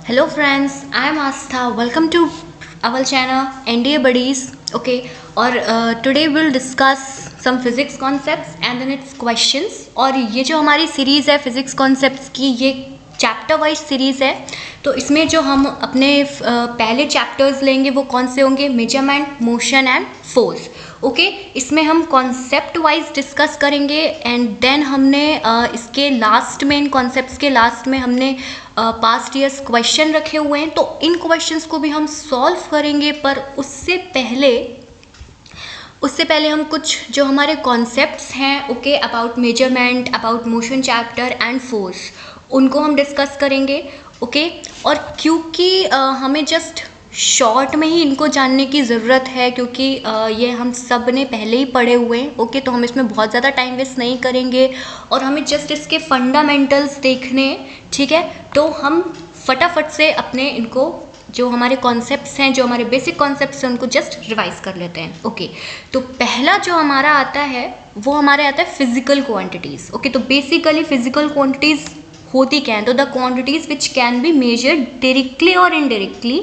Hello friends, I am Astha. Welcome to our channel NDA Buddies. Okay, और today we'll discuss some physics concepts and then its questions. और ये जो हमारी series है physics concepts की, ये chapter wise series है. तो इसमें जो हम अपने पहले चैप्टर्स लेंगे वो कौन से होंगे? Measurement, motion and force. Okay, इसमें हम कॉन्सेप्ट वाइज डिस्कस करेंगे एंड देन हमने इसके लास्ट में, इन कॉन्सेप्ट्स के लास्ट में हमने पास्ट ईयर्स क्वेश्चन रखे हुए हैं, तो इन क्वेश्चंस को भी हम सॉल्व करेंगे. पर उससे पहले हम कुछ जो हमारे कॉन्सेप्ट्स हैं, okay, about measurement, about motion chapter and force, उनको हम डिस्कस करेंगे. ओके, और क्योंकि हमें जस्ट शॉर्ट में ही इनको जानने की ज़रूरत है, क्योंकि ये हम सब ने पहले ही पढ़े हुए हैं. ओके, तो हम इसमें बहुत ज़्यादा टाइम वेस्ट नहीं करेंगे और हमें जस्ट इसके फंडामेंटल्स देखने, ठीक है. तो हम फटाफट से अपने इनको जो हमारे कॉन्सेप्ट्स हैं, जो हमारे बेसिक कॉन्सेप्ट्स हैं, उनको जस्ट रिवाइज कर लेते हैं. ओके, तो पहला जो हमारा आता है वो हमारे आता है फिजिकल क्वांटिटीज़. ओके, तो बेसिकली फिजिकल क्वांटिटीज़ होती क्या है? तो the quantities which can be measured directly और indirectly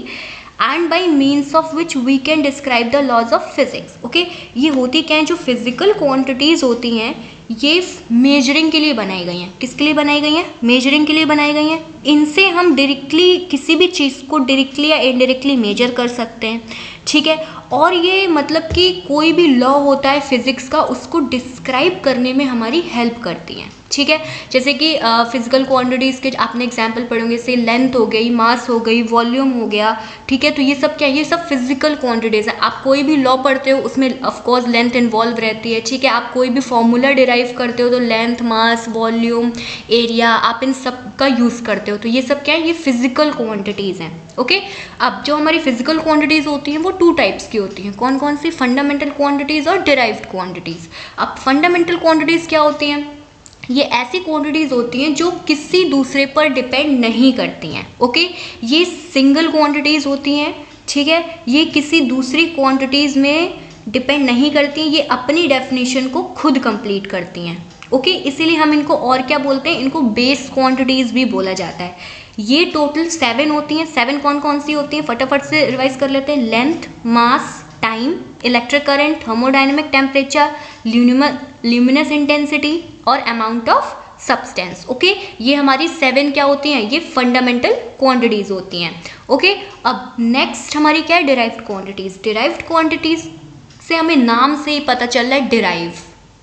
and by means of which we can describe the laws of physics. Okay, ये होती क्या है? जो फिजिकल क्वांटिटीज़ होती हैं ये मेजरिंग के लिए बनाई गई हैं. किसके लिए बनाई गई हैं? मेजरिंग के लिए बनाई गई हैं. इनसे हम डायरेक्टली किसी भी चीज़ को डायरेक्टली या इनडायरेक्टली मेजर कर सकते हैं, ठीक है. और ये मतलब कि कोई भी लॉ होता है फिज़िक्स का, उसको डिस्क्राइब करने में हमारी हेल्प करती हैं, ठीक है. जैसे कि फिजिकल क्वांटिटीज़ के आपने एग्जांपल पढ़े होंगे, से लेंथ हो गई, मास हो गई, वॉल्यूम हो गया, ठीक है. तो ये सब क्या है? ये सब फिजिकल क्वांटिटीज़ है. आप कोई भी लॉ पढ़ते हो उसमें ऑफकोर्स लेंथ इन्वॉल्व रहती है, ठीक है. आप कोई भी फॉर्मूला डिराइव करते हो तो लेंथ, मास, वॉल्यूम, एरिया, आप इन सब का यूज़ करते हो. तो ये सब क्या है? ये फिजिकल क्वांटिटीज़ हैं. ओके, अब जो हमारी फिजिकल क्वांटिटीज़ होती हैं वो टू टाइप्स की होती हैं. कौन कौन सी? फंडामेंटल क्वांटिटीज़ और डिराइव्ड क्वांटिटीज़. अब फंडामेंटल क्वांटिटीज़ क्या होती हैं? ये ऐसी क्वांटिटीज़ होती हैं जो किसी दूसरे पर डिपेंड नहीं करती हैं. ओके, ये सिंगल क्वांटिटीज़ होती हैं, ठीक है. ये किसी दूसरी क्वांटिटीज़ में डिपेंड नहीं करती हैं, ये अपनी डेफिनेशन को खुद कंप्लीट करती हैं. ओके, इसीलिए हम इनको और क्या बोलते हैं? इनको बेस क्वांटिटीज़ भी बोला जाता है. ये टोटल 7 होती हैं. 7 कौन कौन सी होती हैं? फटाफट से रिवाइज कर लेते हैं. Length, mass, time, electric current, thermodynamic temperature, luminous intensity और अमाउंट ऑफ सब्सटेंस. ओके, ये हमारी 7 क्या होती हैं? ये फंडामेंटल क्वांटिटीज़ होती हैं. ओके, अब नेक्स्ट हमारी क्या है? Derived quantities. डिराइव्ड क्वांटिटीज़ से हमें नाम से ही पता चल रहा है डिराइव,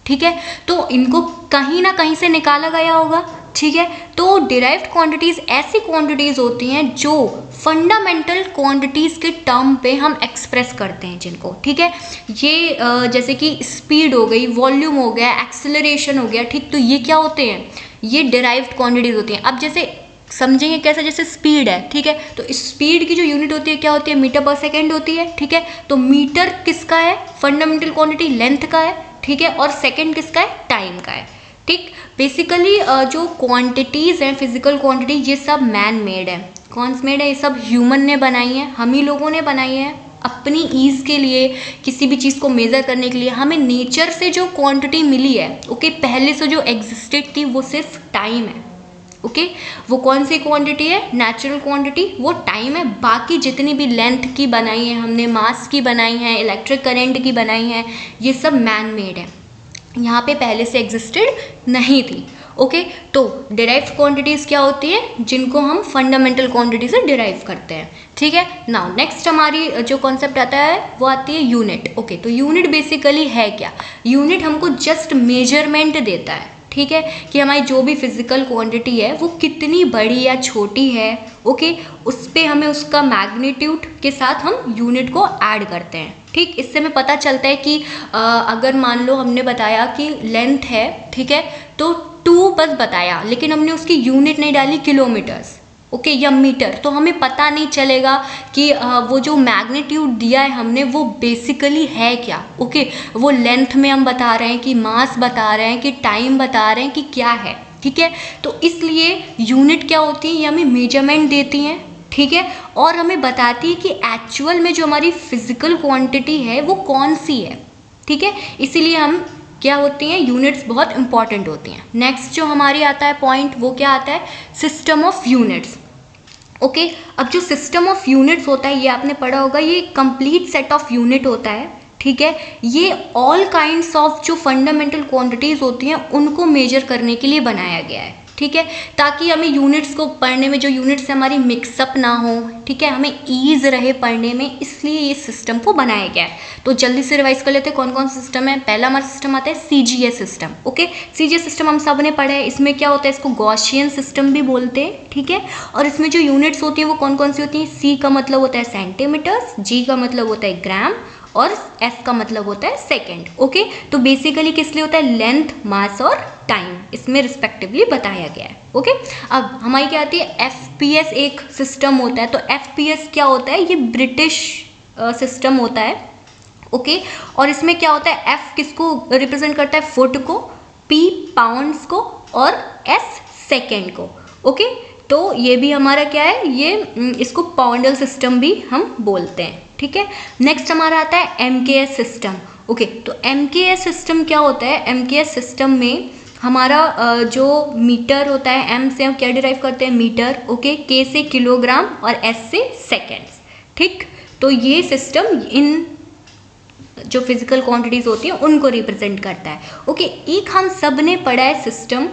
ठीक है. तो इनको कहीं ना कहीं से निकाला गया होगा, ठीक है. तो डिराइव्ड क्वांटिटीज़ ऐसी क्वांटिटीज़ होती हैं जो फंडामेंटल क्वांटिटीज़ के टर्म पे हम एक्सप्रेस करते हैं जिनको, ठीक है. ये जैसे कि स्पीड हो गई, वॉल्यूम हो गया, एक्सेलरेशन हो गया, ठीक. तो ये क्या होते हैं? ये डिराइव्ड क्वांटिटीज़ होती हैं. अब जैसे समझेंगे कैसे? जैसे स्पीड है, ठीक है. तो स्पीड की जो यूनिट होती है क्या होती है? मीटर पर सेकेंड होती है, ठीक है. तो मीटर किसका है? फंडामेंटल क्वांटिटी लेंथ का है, ठीक है. और सेकेंड किसका है? टाइम का है, ठीक. बेसिकली जो क्वांटिटीज़ हैं फिजिकल क्वांटिटी, ये सब मैन मेड है. कौन मेड है? ये सब ह्यूमन ने बनाई है, हम ही लोगों ने बनाई है अपनी ईज़ के लिए, किसी भी चीज़ को मेज़र करने के लिए. हमें नेचर से जो क्वांटिटी मिली है, ओके, पहले से जो एग्जिस्टेड थी, वो सिर्फ टाइम है. ओके, वो कौन सी क्वांटिटी है? नेचुरल क्वांटिटी, वो टाइम है. बाकी जितनी भी लेंथ की बनाई है हमने, मास की बनाई है, इलेक्ट्रिक करंट की बनाई है, ये सब मैन मेड है, यहाँ पे पहले से एग्जिस्टेड नहीं थी. ओके, तो डिराइव्ड क्वांटिटीज़ क्या होती है? जिनको हम फंडामेंटल क्वांटिटी से डिराइव करते हैं, ठीक है. नाउ नेक्स्ट हमारी जो कॉन्सेप्ट आता है वो आती है यूनिट. ओके, तो यूनिट बेसिकली है क्या? यूनिट हमको जस्ट मेजरमेंट देता है, ठीक है, कि हमारी जो भी फिजिकल क्वांटिटी है वो कितनी बड़ी या छोटी है. ओके, उस पर हमें उसका मैग्नीट्यूड के साथ हम यूनिट को ऐड करते हैं, ठीक. इससे हमें पता चलता है कि अगर मान लो हमने बताया कि लेंथ है, ठीक है, तो 2 बस बताया, लेकिन हमने उसकी यूनिट नहीं डाली किलोमीटर्स, ओके, या मीटर, तो हमें पता नहीं चलेगा कि वो जो मैग्नीट्यूड दिया है हमने वो बेसिकली है क्या. ओके, वो लेंथ में हम बता रहे हैं कि मास बता रहे हैं कि टाइम बता रहे हैं कि क्या है, ठीक है. तो इसलिए यूनिट क्या होती है? ये हमें मेजरमेंट देती हैं, ठीक है, और हमें बताती है कि एक्चुअल में जो हमारी फिजिकल क्वांटिटी है वो कौन सी है, ठीक है. इसीलिए हम क्या होती हैं? यूनिट्स बहुत इंपॉर्टेंट होती हैं. नेक्स्ट जो हमारी आता है पॉइंट, वो क्या आता है? System of units. ओके अब जो सिस्टम ऑफ यूनिट्स होता है ये आपने पढ़ा होगा, ये कंप्लीट सेट ऑफ यूनिट होता है, ठीक है। ये ऑल काइंड्स ऑफ जो फंडामेंटल क्वांटिटीज होती हैं उनको मेजर करने के लिए बनाया गया है, ठीक है, ताकि हमें यूनिट्स को पढ़ने में, जो यूनिट्स हमारी मिक्सअप ना हो, ठीक है, हमें ईज रहे पढ़ने में, इसलिए ये सिस्टम को बनाया गया है। तो जल्दी से रिवाइज कर लेते हैं कौन कौन सिस्टम है। पहला हमारा सिस्टम आता है CGS system. Okay, CGS system हम सब ने पढ़ा है। इसमें क्या होता है, इसको गॉसियन सिस्टम भी बोलते हैं, ठीक है। और इसमें जो यूनिट्स होती है वो कौन कौन सी होती हैं। सी का मतलब होता है सेंटीमीटर्स, जी का मतलब होता है ग्राम, और एफ का मतलब होता है सेकेंड। ओके, तो बेसिकली किस लिए होता है, लेंथ, मास और टाइम, इसमें रिस्पेक्टिवली बताया गया है। ओके, अब हमारी क्या आती है, एफपीएस एक सिस्टम होता है। तो एफपीएस क्या होता है, ये ब्रिटिश सिस्टम होता है। ओके, और इसमें क्या होता है, एफ किसको रिप्रेजेंट करता है, फुट को, पी पाउंड्स को, और एस सेकेंड को। ओके, तो ये भी हमारा क्या है, ये इसको पाउंडल सिस्टम भी हम बोलते हैं, ठीक है। नेक्स्ट हमारा आता है एमकेएस सिस्टम। ओके, तो एमकेएस सिस्टम क्या होता है, एमकेएस सिस्टम में हमारा जो मीटर होता है, एम से हम क्या डिराइव करते हैं, मीटर, ओके, के से किलोग्राम, और एस से सेकेंड्स, ठीक। तो ये सिस्टम इन जो फिजिकल क्वांटिटीज होती हैं उनको रिप्रेजेंट करता है। ओके, एक हम सब ने पढ़ा है सिस्टम,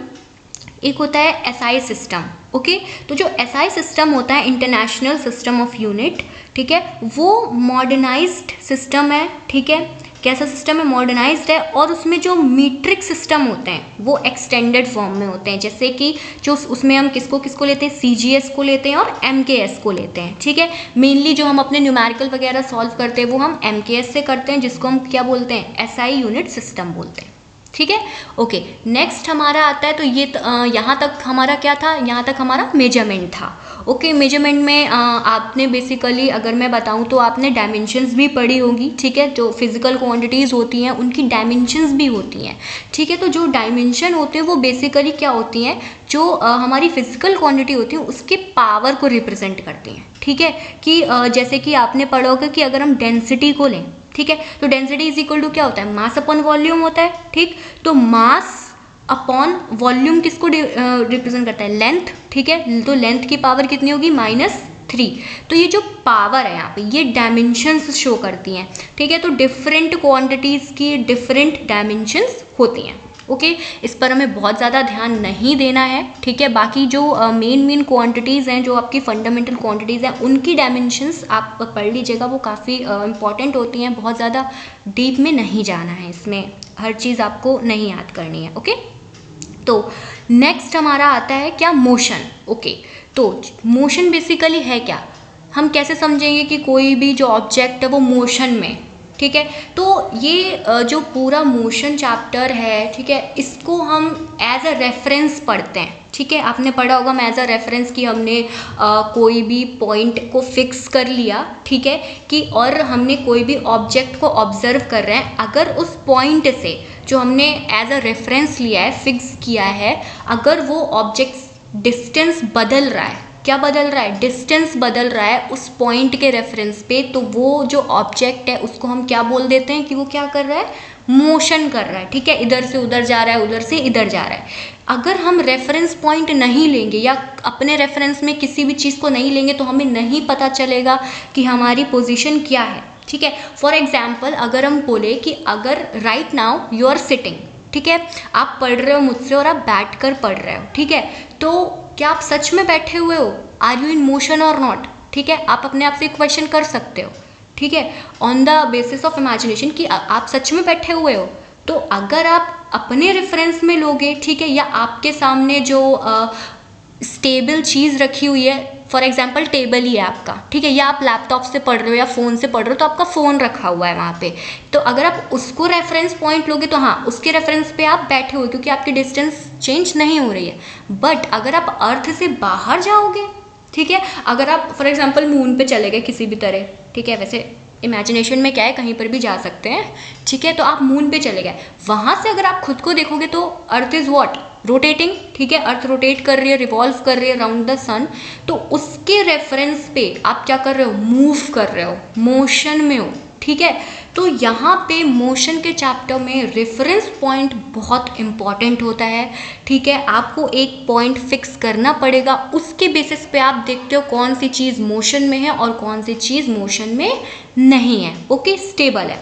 एक होता है एसआई सिस्टम। ओके, तो जो एसआई सिस्टम होता है, इंटरनेशनल सिस्टम ऑफ यूनिट, ठीक है, वो मॉडर्नाइज्ड सिस्टम है, ठीक है। कैसा सिस्टम है, मॉडर्नाइज्ड है, और उसमें जो मीट्रिक सिस्टम होते हैं वो एक्सटेंडेड फॉर्म में होते हैं। जैसे कि जो उसमें हम किसको किसको लेते हैं, सीजीएस को लेते हैं और एमकेएस को लेते हैं, ठीक है। मेनली जो हम अपने न्यूमेरिकल वगैरह सॉल्व करते हैं वो हम एमकेएस से करते हैं, जिसको हम क्या बोलते हैं, एसआई यूनिट सिस्टम बोलते हैं, ठीक है। ओके, नेक्स्ट हमारा आता है, तो ये यहाँ तक हमारा क्या था, यहाँ तक हमारा मेजरमेंट था। ओके, मेजरमेंट में आपने बेसिकली, अगर मैं बताऊँ तो आपने डायमेंशंस भी पढ़ी होगी, ठीक है। जो फिजिकल क्वांटिटीज़ होती हैं उनकी डायमेंशंस भी होती हैं, ठीक है। तो जो डायमेंशन होते हैं वो बेसिकली क्या होती हैं, जो हमारी फिजिकल क्वांटिटी होती है उसके पावर को रिप्रेजेंट करती हैं, ठीक है। कि जैसे कि आपने पढ़ा होगा कि अगर हम डेंसिटी को लें, ठीक है, तो डेंसिटी इज इक्वल टू क्या होता है, मास अपॉन वॉल्यूम होता है, ठीक। तो मास अपॉन वॉल्यूम किसको रिप्रेजेंट करता है, लेंथ, ठीक है। तो लेंथ की पावर कितनी होगी, -3। तो ये जो पावर है यहाँ पे, ये डायमेंशंस शो करती हैं, ठीक है। तो डिफरेंट क्वांटिटीज़ की डिफरेंट डायमेंशंस होती हैं। ओके, इस पर हमें बहुत ज़्यादा ध्यान नहीं देना है, ठीक है। बाकी जो मेन क्वांटिटीज़ हैं, जो आपकी फंडामेंटल क्वांटिटीज़ हैं, उनकी डायमेंशंस आप पढ़ लीजिएगा, वो काफ़ी इंपॉर्टेंट होती हैं। बहुत ज़्यादा डीप में नहीं जाना है, इसमें हर चीज़ आपको नहीं याद करनी है। ओके, तो नेक्स्ट हमारा आता है क्या, मोशन। ओके, तो मोशन बेसिकली है क्या, हम कैसे समझेंगे कि कोई भी जो ऑब्जेक्ट है वो मोशन में, ठीक है। तो ये जो पूरा मोशन चैप्टर है, ठीक है, इसको हम एज अ रेफरेंस पढ़ते हैं, ठीक है। आपने पढ़ा होगा एज अ रेफरेंस कि हमने कोई भी पॉइंट को फिक्स कर लिया, ठीक है, कि और हमने कोई भी ऑब्जेक्ट को ऑब्जर्व कर रहे हैं, अगर उस पॉइंट से जो हमने एज अ रेफरेंस लिया है, फिक्स किया है, अगर वो ऑब्जेक्ट डिस्टेंस बदल रहा है, क्या बदल रहा है, डिस्टेंस बदल रहा है उस पॉइंट के रेफरेंस पे, तो वो जो ऑब्जेक्ट है उसको हम क्या बोल देते हैं कि वो क्या कर रहा है, मोशन कर रहा है, ठीक है। इधर से उधर जा रहा है, उधर से इधर जा रहा है। अगर हम रेफरेंस पॉइंट नहीं लेंगे या अपने रेफरेंस में किसी भी चीज़ को नहीं लेंगे तो हमें नहीं पता चलेगा कि हमारी पोजीशन क्या है, ठीक है। फॉर एग्जाम्पल, अगर हम बोले कि अगर right now you are sitting, ठीक है, आप पढ़ रहे हो मुझसे और आप बैठ कर पढ़ रहे हो, ठीक है, तो क्या आप सच में बैठे हुए हो, आर यू इन मोशन और नॉट, ठीक है। आप अपने आप से क्वेश्चन कर सकते हो, ठीक है, on the basis of imagination कि आप सच में बैठे हुए हो। तो अगर आप अपने रेफरेंस में लोगे, ठीक है, या आपके सामने जो स्टेबल चीज़ रखी हुई है, फॉर एग्जाम्पल टेबल ही है आपका, ठीक है, या आप लैपटॉप से पढ़ रहे हो या फ़ोन से पढ़ रहे हो, तो आपका फ़ोन रखा हुआ है वहाँ पे, तो अगर आप उसको रेफरेंस पॉइंट लोगे तो हाँ, उसके रेफरेंस पे आप बैठे हुए, क्योंकि आपकी डिस्टेंस चेंज नहीं हो रही है। बट अगर आप अर्थ से बाहर जाओगे, ठीक है, अगर आप फॉर एग्जाम्पल मून पे चले गए किसी भी तरह, ठीक है, वैसे इमेजिनेशन में क्या है, कहीं पर भी जा सकते हैं, ठीक है, तो आप मून पे चले गए, वहाँ से अगर आप खुद को देखोगे तो अर्थ इज़ व्हाट, रोटेटिंग, ठीक है, अर्थ रोटेट कर रही है, रिवॉल्व कर रही है अराउंड द सन, तो उसके रेफरेंस पे आप क्या कर रहे हो, मूव कर रहे हो, मोशन में हो, ठीक है। तो यहाँ पे मोशन के चैप्टर में रेफरेंस पॉइंट बहुत इंपॉर्टेंट होता है, ठीक है। आपको एक पॉइंट फिक्स करना पड़ेगा, उसके बेसिस पे आप देखते हो कौन सी चीज़ मोशन में है और कौन सी चीज़ मोशन में नहीं है, ओके, स्टेबल है,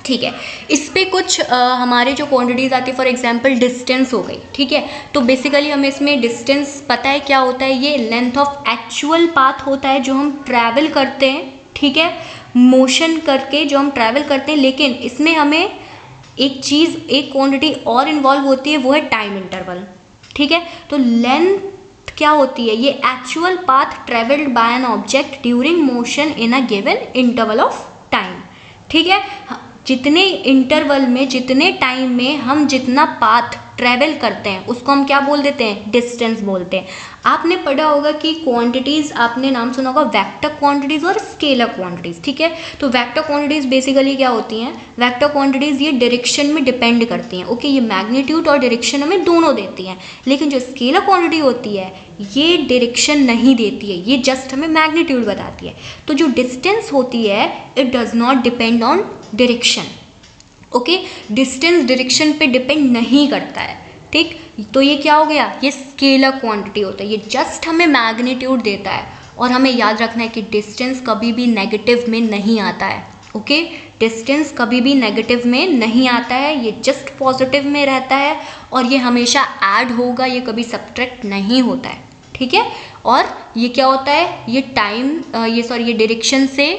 ठीक है। इस पे कुछ हमारे जो क्वांटिटीज़ आती है, फॉर एग्जांपल डिस्टेंस हो गई, ठीक है। तो बेसिकली हमें इसमें डिस्टेंस पता है क्या होता है, ये लेंथ ऑफ एक्चुअल पाथ होता है जो हम ट्रैवल करते हैं, ठीक है, मोशन करके जो हम ट्रैवल करते हैं। लेकिन इसमें हमें एक चीज़, एक क्वांटिटी और इन्वॉल्व होती है, वो है टाइम इंटरवल, ठीक है। तो लेंथ क्या होती है, ये actual path travelled by an object during motion in a given interval of time, ठीक है। जितने इंटरवल में, जितने टाइम में हम जितना पाथ ट्रैवल करते हैं उसको हम क्या बोल देते हैं, डिस्टेंस बोलते हैं। आपने पढ़ा होगा कि क्वांटिटीज़, आपने नाम सुना होगा वेक्टर क्वांटिटीज़ और स्केलर क्वांटिटीज़, ठीक है। तो वेक्टर क्वांटिटीज़ बेसिकली क्या होती हैं, वेक्टर क्वांटिटीज़ ये डायरेक्शन में डिपेंड करती हैं, ओके, ये मैग्नीट्यूड और डायरेक्शन हमें दोनों देती हैं। लेकिन जो स्केलर क्वांटिटी होती है ये डायरेक्शन नहीं देती है, ये जस्ट हमें मैग्नीट्यूड बताती है। तो जो डिस्टेंस होती है it does not depend on direction, okay, distance direction पे डिपेंड नहीं करता है, ठीक। तो ये क्या हो गया, ये स्केलर क्वांटिटी होता है, ये जस्ट हमें मैग्नीट्यूड देता है। और हमें याद रखना है कि डिस्टेंस कभी भी नेगेटिव में नहीं आता है, ओके, डिस्टेंस कभी भी नेगेटिव में नहीं आता है, ये जस्ट पॉजिटिव में रहता है और ये हमेशा ऐड होगा, ये कभी सब्ट्रैक्ट नहीं होता है, ठीक है। और ये क्या होता है, ये टाइम, ये डायरेक्शन से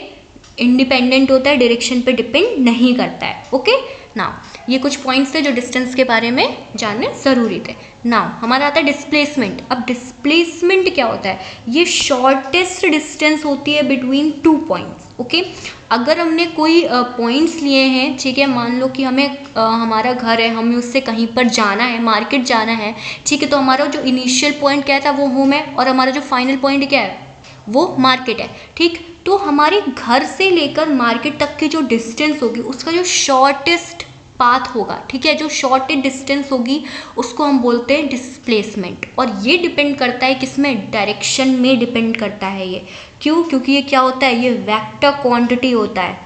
इंडिपेंडेंट होता है, डायरेक्शन पे डिपेंड नहीं करता है, ओके। नाउ ये कुछ पॉइंट्स थे जो डिस्टेंस के बारे में जानने ज़रूरी थे। नाउ हमारा आता है डिस्प्लेसमेंट। अब डिस्प्लेसमेंट क्या होता है, ये शॉर्टेस्ट डिस्टेंस होती है बिटवीन टू पॉइंट्स, ओके। अगर हमने कोई पॉइंट्स लिए हैं, ठीक है, मान लो कि हमें हमारा घर है, हमें उससे कहीं पर जाना है, मार्केट जाना है, ठीक है। तो हमारा जो इनिशियल पॉइंट क्या था वो होम है और हमारा जो फाइनल पॉइंट क्या है वो मार्केट है, ठीक। तो हमारे घर से लेकर मार्केट तक की जो डिस्टेंस होगी उसका जो शॉर्टेस्ट पाथ होगा, ठीक है, जो शॉर्टेस्ट डिस्टेंस होगी उसको हम बोलते हैं डिस्प्लेसमेंट। और ये डिपेंड करता है किसमें, डायरेक्शन में डिपेंड करता है ये। क्यों, क्योंकि ये क्या होता है, ये वेक्टर क्वांटिटी होता है,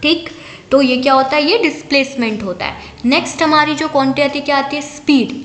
ठीक। तो ये क्या होता है, ये डिस्प्लेसमेंट होता है। नेक्स्ट हमारी जो क्वांटिटी आती है क्या आती है, स्पीड,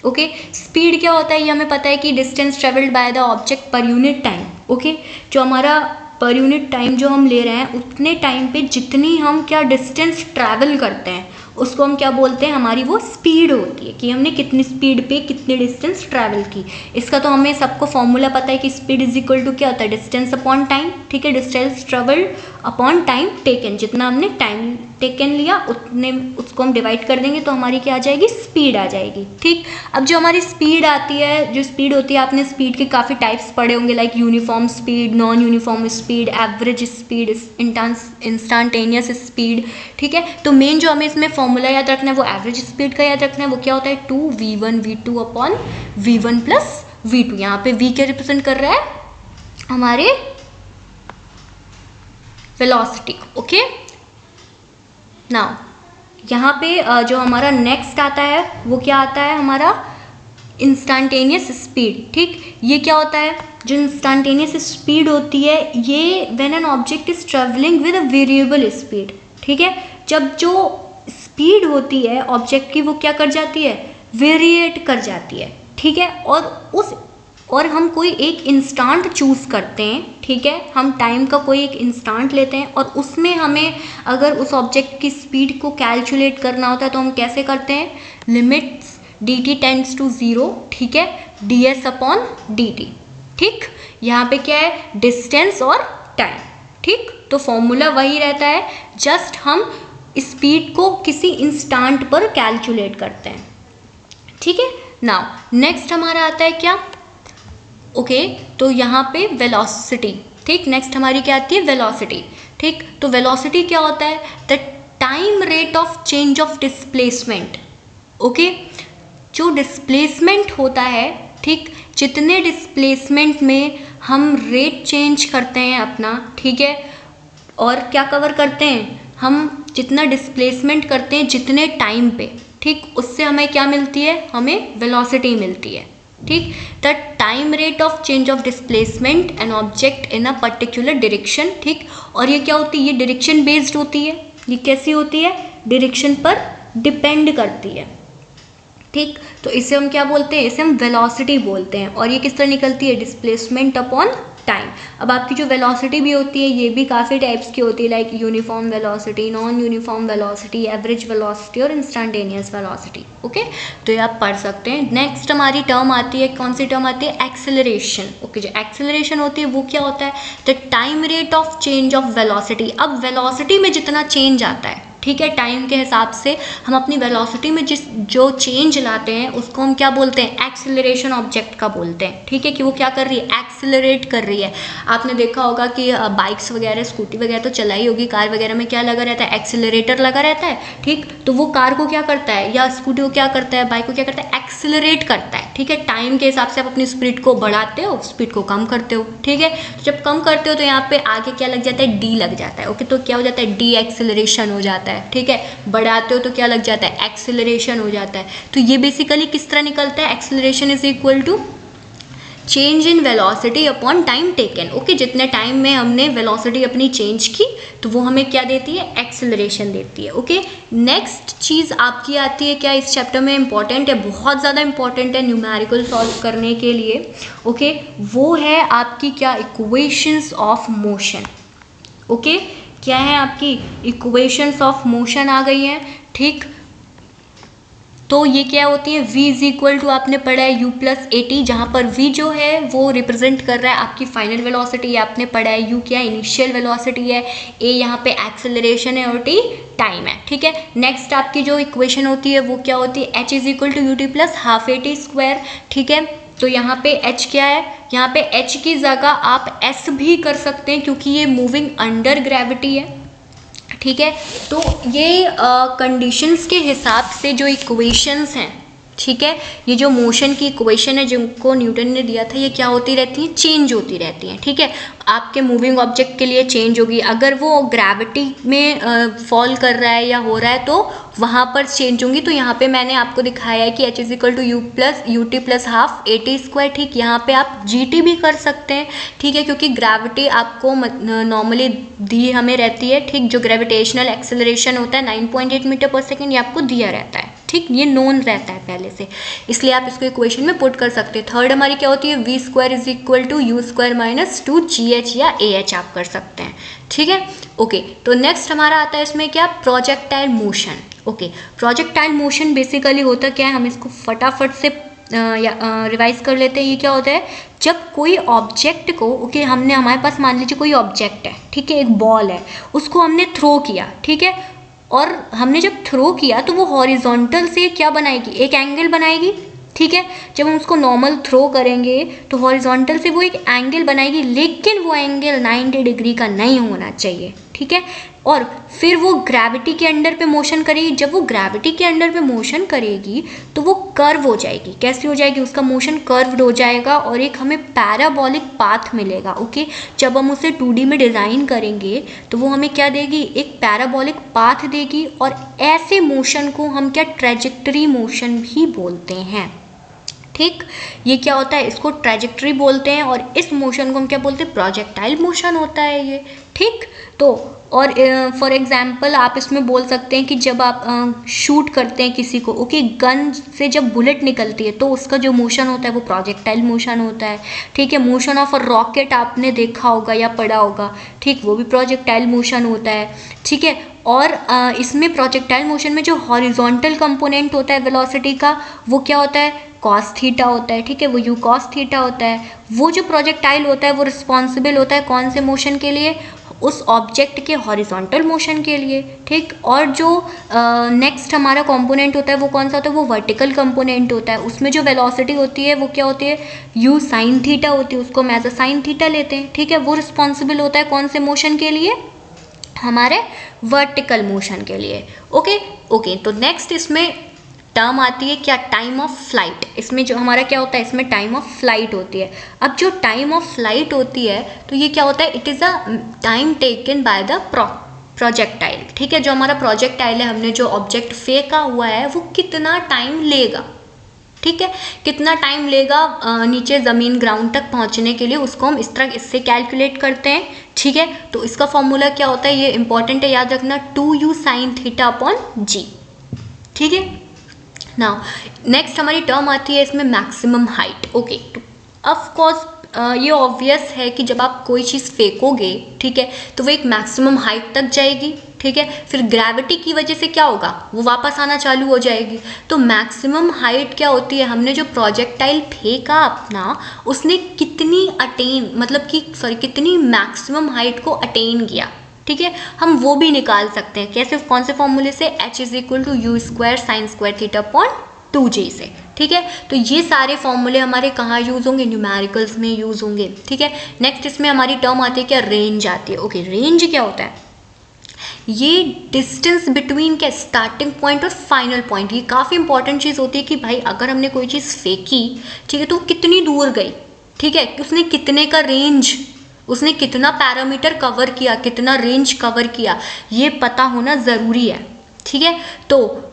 ओके। स्पीड क्या होता है, ये हमें पता है कि distance travelled by the object per unit time, okay. जो हमारा पर यूनिट टाइम जो हम ले रहे हैं उतने टाइम पे जितनी हम क्या डिस्टेंस ट्रैवल करते हैं उसको हम क्या बोलते हैं, हमारी वो स्पीड होती है कि हमने कितनी स्पीड पे कितनी डिस्टेंस ट्रैवल की। इसका तो हमें सबको फॉर्मूला पता है कि स्पीड इज इक्वल टू क्या होता है, डिस्टेंस अपॉन टाइम, ठीक है, distance travelled upon time taken. जितना हमने टाइम टेकन लिया उतने उसको हम डिवाइड कर देंगे तो हमारी क्या आ जाएगी, स्पीड आ जाएगी, ठीक। अब जो हमारी स्पीड आती है, जो स्पीड होती है, आपने स्पीड के काफ़ी टाइप्स पढ़े होंगे, like uniform speed, non uniform speed, average speed, instantaneous speed, ठीक है। तो मेन जो हमें इसमें फॉर्मूला याद रखना है वो एवरेज स्पीड का याद रखना है, वो क्या होता है 2v1v2 upon v1 plus v2। यहाँ पे v क्या रिप्रेजेंट कर रहा है, हमारे वेलोसिटी, ओके। नाउ यहाँ पे जो हमारा नेक्स्ट आता है वो क्या आता है, हमारा इंस्टेंटेनियस स्पीड, ठीक। ये क्या होता है, जो इंस्टेंटेनियस स्पीड होती है ये when an object is travelling with a variable speed, ठीक है। जब जो स्पीड होती है ऑब्जेक्ट की वो क्या कर जाती है, वेरिएट कर जाती है, ठीक है। और हम कोई एक इंस्टेंट चूज़ करते हैं, ठीक है, हम टाइम का कोई एक इंस्टेंट लेते हैं और उसमें हमें अगर उस ऑब्जेक्ट की स्पीड को कैलकुलेट करना होता है तो हम कैसे करते हैं, लिमिट्स dt टेंड्स टू 0, ठीक है, ds अपॉन dt, ठीक। यहाँ पे क्या है, डिस्टेंस और टाइम, ठीक। तो फॉर्मूला वही रहता है, जस्ट हम स्पीड को किसी इंस्टेंट पर कैलकुलेट करते हैं, ठीक है। नाउ नेक्स्ट हमारा आता है क्या, ओके, तो यहाँ पे वेलोसिटी, ठीक। नेक्स्ट हमारी क्या आती है, वेलोसिटी, ठीक। तो वेलोसिटी क्या होता है, the time rate of change of displacement, okay. जो डिस्प्लेसमेंट होता है, ठीक, जितने डिस्प्लेसमेंट में हम रेट चेंज करते हैं अपना, ठीक है, और क्या कवर करते हैं, हम जितना डिस्प्लेसमेंट करते हैं जितने टाइम पे, ठीक, उससे हमें क्या मिलती है, हमें वेलोसिटी मिलती है, ठीक। The time rate of change of displacement an object in a particular direction, ठीक। और ये क्या होती है, ये डायरेक्शन बेस्ड होती है। ये कैसी होती है, डायरेक्शन पर डिपेंड करती है, ठीक। तो इसे हम क्या बोलते हैं, इसे हम वेलोसिटी बोलते हैं। और ये किस तरह निकलती है, डिस्प्लेसमेंट अपॉन टाइम। अब आपकी जो वेलोसिटी भी होती है ये भी काफ़ी टाइप्स की होती है, like uniform velocity, non uniform velocity, average velocity और इंस्टेंटेनियस वेलोसिटी। ओके, तो ये आप पढ़ सकते हैं। नेक्स्ट हमारी टर्म आती है, कौन सी टर्म आती है, एक्सेलरेशन। ओके, जो एक्सेलरेशन होती है वो क्या होता है, the time rate of change of velocity. अब वेलोसिटी में जितना चेंज आता है, ठीक है, टाइम के हिसाब से हम अपनी वेलोसिटी में जो चेंज लाते हैं उसको हम क्या बोलते हैं, एक्सेलरेशन ऑब्जेक्ट का बोलते हैं, ठीक है, कि वो क्या कर रही है, एक्सेलरेट कर रही है। आपने देखा होगा कि बाइक्स वगैरह, स्कूटी वगैरह तो चलाई होगी, कार वगैरह में क्या लगा रहता है, एक्सेलरेटर लगा रहता है, ठीक। तो वो कार को क्या करता है, या स्कूटी को क्या करता है, बाइक को क्या करता है, एक्सेलरेट करता है, ठीक है। टाइम के हिसाब से आप अपनी स्पीड को बढ़ाते हो, स्पीड को कम करते हो, ठीक है। जब कम करते हो तो यहाँ पे आगे क्या लग जाता है, डी लग जाता है। ओके, तो क्या हो जाता है, डी एक्सेलरेशन हो जाता है, ठीक है। बढ़ाते हो तो क्या लग जाता है, एक्सेलरेशन हो जाता है। तो ये बेसिकली किस तरह निकलता है, acceleration is equal to change in velocity upon time taken. Okay, जितने टाइम में हमने वेलोसिटी अपनी चेंज की तो वो हमें क्या देती है, एक्सेलरेशन देती है। ओके, नेक्स्ट चीज़ आपकी आती है क्या, इस चैप्टर में इंपॉर्टेंट है, बहुत ज़्यादा इंपॉर्टेंट है न्यूमेरिकल सॉल्व करने के लिए। ओके, वो है आपकी क्या, इक्वेशंस ऑफ मोशन। ओके, क्या है आपकी, इक्वेशंस ऑफ मोशन आ गई हैं, ठीक। तो ये क्या होती है, v इज इक्वल टू, आपने पढ़ा है u प्लस ए टी, जहाँ पर v जो है वो रिप्रेजेंट कर रहा है आपकी फाइनल वेलोसिटी, आपने पढ़ा है u क्या है, इनिशियल वेलोसिटी है, a यहाँ पे एक्सेलरेशन है और t टाइम है, ठीक है। नेक्स्ट आपकी जो इक्वेशन होती है वो क्या होती है, h is equal to U T plus half A T square, ठीक है। तो यहाँ पे h क्या है, यहाँ पे h की जगह आप s भी कर सकते हैं क्योंकि ये मूविंग अंडर ग्रेविटी है, ठीक है। तो ये कंडीशंस के हिसाब से जो इक्वेशंस हैं, ठीक है, ये जो मोशन की इक्वेशन है जिनको न्यूटन ने दिया था, ये क्या होती रहती हैं, चेंज होती रहती हैं, ठीक है। आपके मूविंग ऑब्जेक्ट के लिए चेंज होगी, अगर वो ग्रेविटी में फॉल कर रहा है या हो रहा है तो वहाँ पर चेंज होंगी। तो यहाँ पे मैंने आपको दिखाया है कि h is equal to U T plus half A T square, ठीक। यहाँ पे आप जी टी भी कर सकते हैं, ठीक है, क्योंकि ग्रेविटी आपको नॉर्मली दी हमें रहती है, ठीक। जो ग्रेविटेशनल एक्सेलरेशन होता है 9.8 मीटर पर सेकेंड, ये आपको दिया रहता है, ठीक, ये नोन रहता है पहले से, इसलिए आप इसको इक्वेशन में पुट कर सकते हैं। थर्ड हमारी क्या होती है, V square is equal to you square minus 2gh या ah आप कर सकते हैं, ठीक है। ओके, तो नेक्स्ट हमारा आता है इसमें क्या, projectile motion. Okay, projectile motion basically होता क्या है, हम इसको फटाफट से रिवाइज कर लेते हैं। ये क्या होता है, जब कोई ऑब्जेक्ट को, ओके, हमने, हमारे पास मान लीजिए कोई ऑब्जेक्ट है, ठीक है, एक बॉल है, उसको हमने थ्रो किया, ठीक है, और हमने जब थ्रो किया तो वो हॉरिजॉन्टल से क्या बनाएगी, एक एंगल बनाएगी, ठीक है। जब हम उसको नॉर्मल थ्रो करेंगे तो हॉरिजॉन्टल से वो एक एंगल बनाएगी, लेकिन वो एंगल 90 डिग्री का नहीं होना चाहिए, ठीक है। और फिर वो ग्रेविटी के अंडर पे मोशन करेगी, जब वो ग्रेविटी के अंडर पे मोशन करेगी तो वो कर्व हो जाएगी। कैसी हो जाएगी, उसका मोशन कर्व्ड हो जाएगा और एक हमें पैराबोलिक पाथ मिलेगा। ओके, जब हम उसे 2D में डिज़ाइन करेंगे तो वो हमें क्या देगी, एक पैराबोलिक पाथ देगी, और ऐसे मोशन को हम क्या, ट्रेजेक्टरी मोशन भी बोलते हैं, ठीक। ये क्या होता है, इसको ट्रेजेक्टरी बोलते हैं, और इस मोशन को हम क्या बोलते हैं, प्रोजेक्टाइल मोशन होता है ये, ठीक। तो और फॉर एग्जांपल आप इसमें बोल सकते हैं कि जब आप शूट करते हैं किसी को, ओके, गन से जब बुलेट निकलती है तो उसका जो मोशन होता है वो प्रोजेक्टाइल मोशन होता है, ठीक है। मोशन ऑफ अ रॉकेट आपने देखा होगा या पढ़ा होगा, ठीक, वो भी प्रोजेक्टाइल मोशन होता है, ठीक है। और इसमें प्रोजेक्टाइल मोशन में जो हॉरिजॉन्टल कंपोनेंट होता है वेलोसिटी का, वो क्या होता है, कॉस थीटा होता है, ठीक है, वो यू कॉस थीटा होता है। वो जो प्रोजेक्टाइल होता है वो रिस्पॉन्सिबल होता है कौन से मोशन के लिए, उस ऑब्जेक्ट के हॉरिजॉन्टल मोशन के लिए, ठीक। और जो नेक्स्ट हमारा कंपोनेंट होता है वो कौन सा होता है, वो वर्टिकल कंपोनेंट होता है। उसमें जो वेलोसिटी होती है वो क्या होती है, यू साइन थीटा होती है, उसको हम एज अ साइन थीटा लेते हैं, ठीक है। वो रिस्पॉन्सिबल होता है कौन से मोशन के लिए, हमारे वर्टिकल मोशन के लिए। ओके ओके, तो नेक्स्ट इसमें टर्म आती है क्या, टाइम ऑफ फ्लाइट। इसमें जो हमारा क्या होता है, इसमें टाइम ऑफ फ्लाइट होती है। अब जो टाइम ऑफ फ्लाइट होती है तो ये क्या होता है, it is a time taken by the projectile, ठीक है। जो हमारा प्रोजेक्टाइल है, हमने जो ऑब्जेक्ट फेंका हुआ है वो कितना टाइम लेगा, ठीक है। कितना टाइम लेगा नीचे ज़मीन ग्राउंड तक पहुंचने के लिए, उसको हम इस तरह इससे कैलकुलेट करते हैं। ठीक है, तो इसका फॉर्मूला क्या होता है, ये इंपॉर्टेंट है याद रखना, 2u sin theta upon g. ठीक है, नाउ नेक्स्ट हमारी टर्म आती है इसमें मैक्सिमम हाइट। ओके, तो ऑफ कोर्स ये ऑब्वियस है कि जब आप कोई चीज़ फेंकोगे, ठीक है, तो वो एक मैक्सिमम हाइट तक जाएगी। ठीक है, फिर ग्रेविटी की वजह से क्या होगा, वो वापस आना चालू हो जाएगी। तो मैक्सिमम हाइट क्या होती है, हमने जो प्रोजेक्टाइल फेंका अपना, उसने कितनी अटेन मतलब कि कितनी मैक्सिमम हाइट को अटेन किया। ठीक है, हम वो भी निकाल सकते हैं। कैसे, कौन से फॉर्मूले से, h is equal to you square sine square theta upon 2j से। ठीक है, तो ये सारे फॉर्मूले हमारे कहाँ यूज़ होंगे, न्यूमेरिकल्स में यूज़ होंगे। ठीक है, नेक्स्ट इसमें हमारी टर्म आती है क्या, रेंज आती है। ओके, रेंज क्या होता है, ये डिस्टेंस बिटवीन क्या, स्टार्टिंग पॉइंट और फाइनल पॉइंट। ये काफ़ी इंपॉर्टेंट चीज़ होती है कि भाई अगर हमने कोई चीज़ फेंकी, ठीक है, तो कितनी दूर गई। ठीक है, उसने कितने का रेंज, उसने कितना पैरामीटर कवर किया, कितना रेंज कवर किया, ये पता होना ज़रूरी है। ठीक है, तो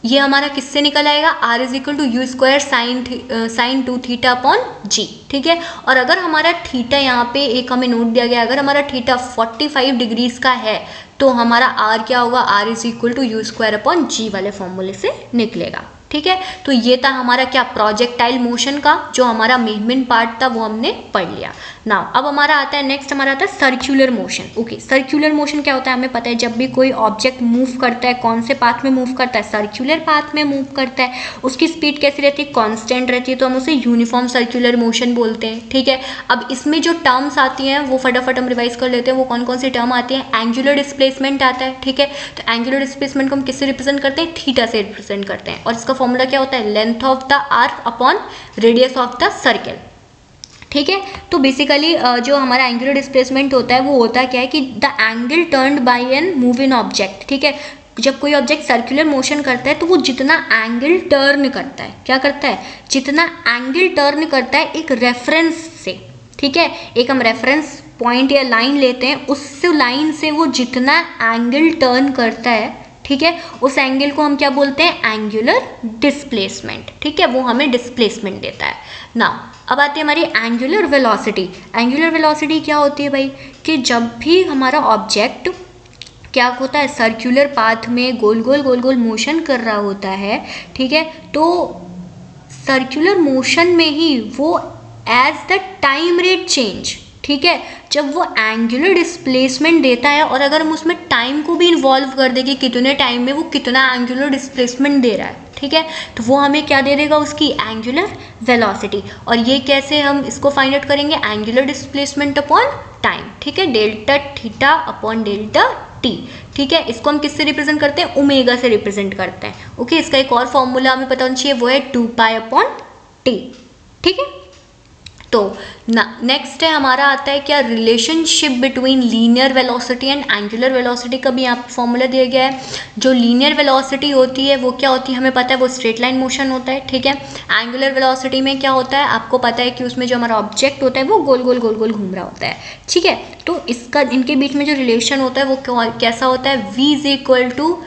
ये हमारा किससे निकल आएगा, r is equal to you square sine 2 theta upon g. ठीक है, और अगर हमारा थीटा यहाँ पे एक हमें नोट दिया गया, अगर हमारा थीटा 45 डिग्रीज का है तो हमारा r क्या होगा, r is equal to you square upon g वाले फॉर्मूले से निकलेगा। ठीक है, तो ये था हमारा क्या, प्रोजेक्टाइल मोशन का जो हमारा मेन पार्ट था वो हमने पढ़ लिया। नाउ अब हमारा आता है नेक्स्ट, हमारा आता है circular motion. Okay, circular motion क्या होता है, हमें पता है जब भी कोई ऑब्जेक्ट मूव करता है, कौन से पाथ में मूव करता है, सर्कुलर पाथ में मूव करता है। उसकी स्पीड कैसी रहती है, कांस्टेंट रहती है, तो हम उसे यूनिफॉर्म सर्कुलर मोशन बोलते हैं। ठीक है, अब इसमें जो टर्म्स आती हैं वो फटाफट हम रिवाइज कर लेते हैं। वो कौन कौन सी टर्म आती है, एंगुलर डिस्प्लेसमेंट आता है। ठीक है, तो एंगुलर डिस्प्लेसमेंट को हम किससे रिप्रेजेंट करते हैं, थीटा से रिप्रेजेंट करते हैं, और इसका फॉर्मूला क्या होता है, length of the arc upon radius of the circle. ठीक है, तो बेसिकली जो हमारा एंगुलर डिस्प्लेसमेंट होता है वो होता क्या है कि the angle turned by an moving object. ठीक है, जब कोई ऑब्जेक्ट सर्कुलर मोशन करता है तो वो जितना एंगल टर्न करता है, क्या करता है, जितना एंगल टर्न करता है एक रेफरेंस से। ठीक है, एक हम रेफरेंस पॉइंट या लाइन लेते हैं, उस लाइन से वो जितना एंगल टर्न करता है, ठीक है, उस एंगल को हम क्या बोलते हैं, एंगुलर डिस्प्लेसमेंट। ठीक है, वो हमें डिस्प्लेसमेंट देता है। नाउ अब आती है हमारी एंगुलर वेलोसिटी। एंगुलर वेलोसिटी क्या होती है भाई, कि जब भी हमारा ऑब्जेक्ट क्या होता है, सर्कुलर पाथ में गोल गोल मोशन कर रहा होता है, ठीक है, तो सर्कुलर मोशन में ही वो as the time rate change, ठीक है, जब वो एंगुलर डिस्प्लेसमेंट देता है, और अगर हम उसमें टाइम को भी इन्वॉल्व कर दें कि कितने टाइम में वो कितना एंगुलर डिस्प्लेसमेंट दे रहा है, ठीक है, तो वो हमें क्या दे देगा, उसकी एंगुलर वेलोसिटी। और ये कैसे हम इसको फाइंड आउट करेंगे, एंगुलर डिस्प्लेसमेंट अपॉन टाइम। ठीक है, delta theta upon delta T. ठीक है, इसको हम किससे रिप्रेजेंट करते हैं, ओमेगा से रिप्रेजेंट करते हैं। ओके, इसका एक और फॉर्मूला हमें पता होना चाहिए, वो है 2 पाई अपॉन टी। ठीक है, तो नेक्स्ट है हमारा आता है क्या, relationship between linear velocity and angular velocity का भी यहाँ पे फॉर्मूला दिया गया है। जो लीनियर वेलोसिटी होती है वो क्या होती है, हमें पता है वो स्ट्रेट लाइन मोशन होता है। ठीक है, एंगुलर वेलोसिटी में क्या होता है, आपको पता है कि उसमें जो हमारा ऑब्जेक्ट होता है वो गोल गोल घूम रहा होता है। ठीक है, तो इसका इनके बीच में जो रिलेशन होता है वो कैसा होता है, v is equal to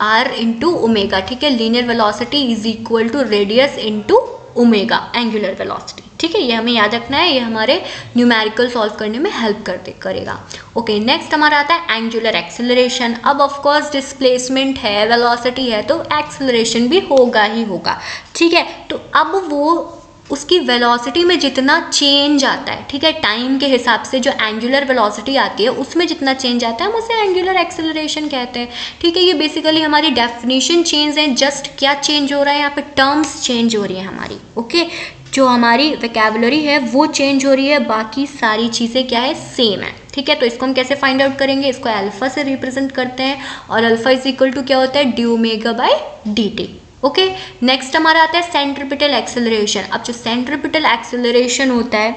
R into omega. ठीक है, linear velocity is equal to radius into omega angular velocity. ठीक है, ये हमें याद रखना है, ये हमारे न्यूमेरिकल सॉल्व करने में हेल्प करेगा। ओके, नेक्स्ट हमारा आता है एंगुलर एक्सेलरेशन। अब ऑफ कोर्स डिस्प्लेसमेंट है, वेलोसिटी है, तो एक्सेलरेशन भी होगा ही होगा। ठीक है, तो अब वो उसकी वेलोसिटी में जितना चेंज आता है, ठीक है, टाइम के हिसाब से जो एंगुलर वेलोसिटी आती है उसमें जितना चेंज आता है हम उसे एंगुलर एक्सेलरेशन कहते हैं। ठीक है, ये बेसिकली हमारी डेफिनेशन चेंज है, जस्ट क्या चेंज हो रहा है यहाँ पे, टर्म्स चेंज हो रही है हमारी। ओके, जो हमारी वोकैबुलरी है वो चेंज हो रही है, बाकी सारी चीज़ें क्या है, सेम है। ठीक है, तो इसको हम कैसे फाइंड आउट करेंगे, इसको अल्फा से रिप्रेजेंट करते हैं, और अल्फा इज इक्वल टू क्या होता है, D omega by D T. Okay, next हमारा आता है सेंट्रीपिटल एक्सेलरेशन। अब जो सेंट्रीपिटल एक्सेलरेशन होता है,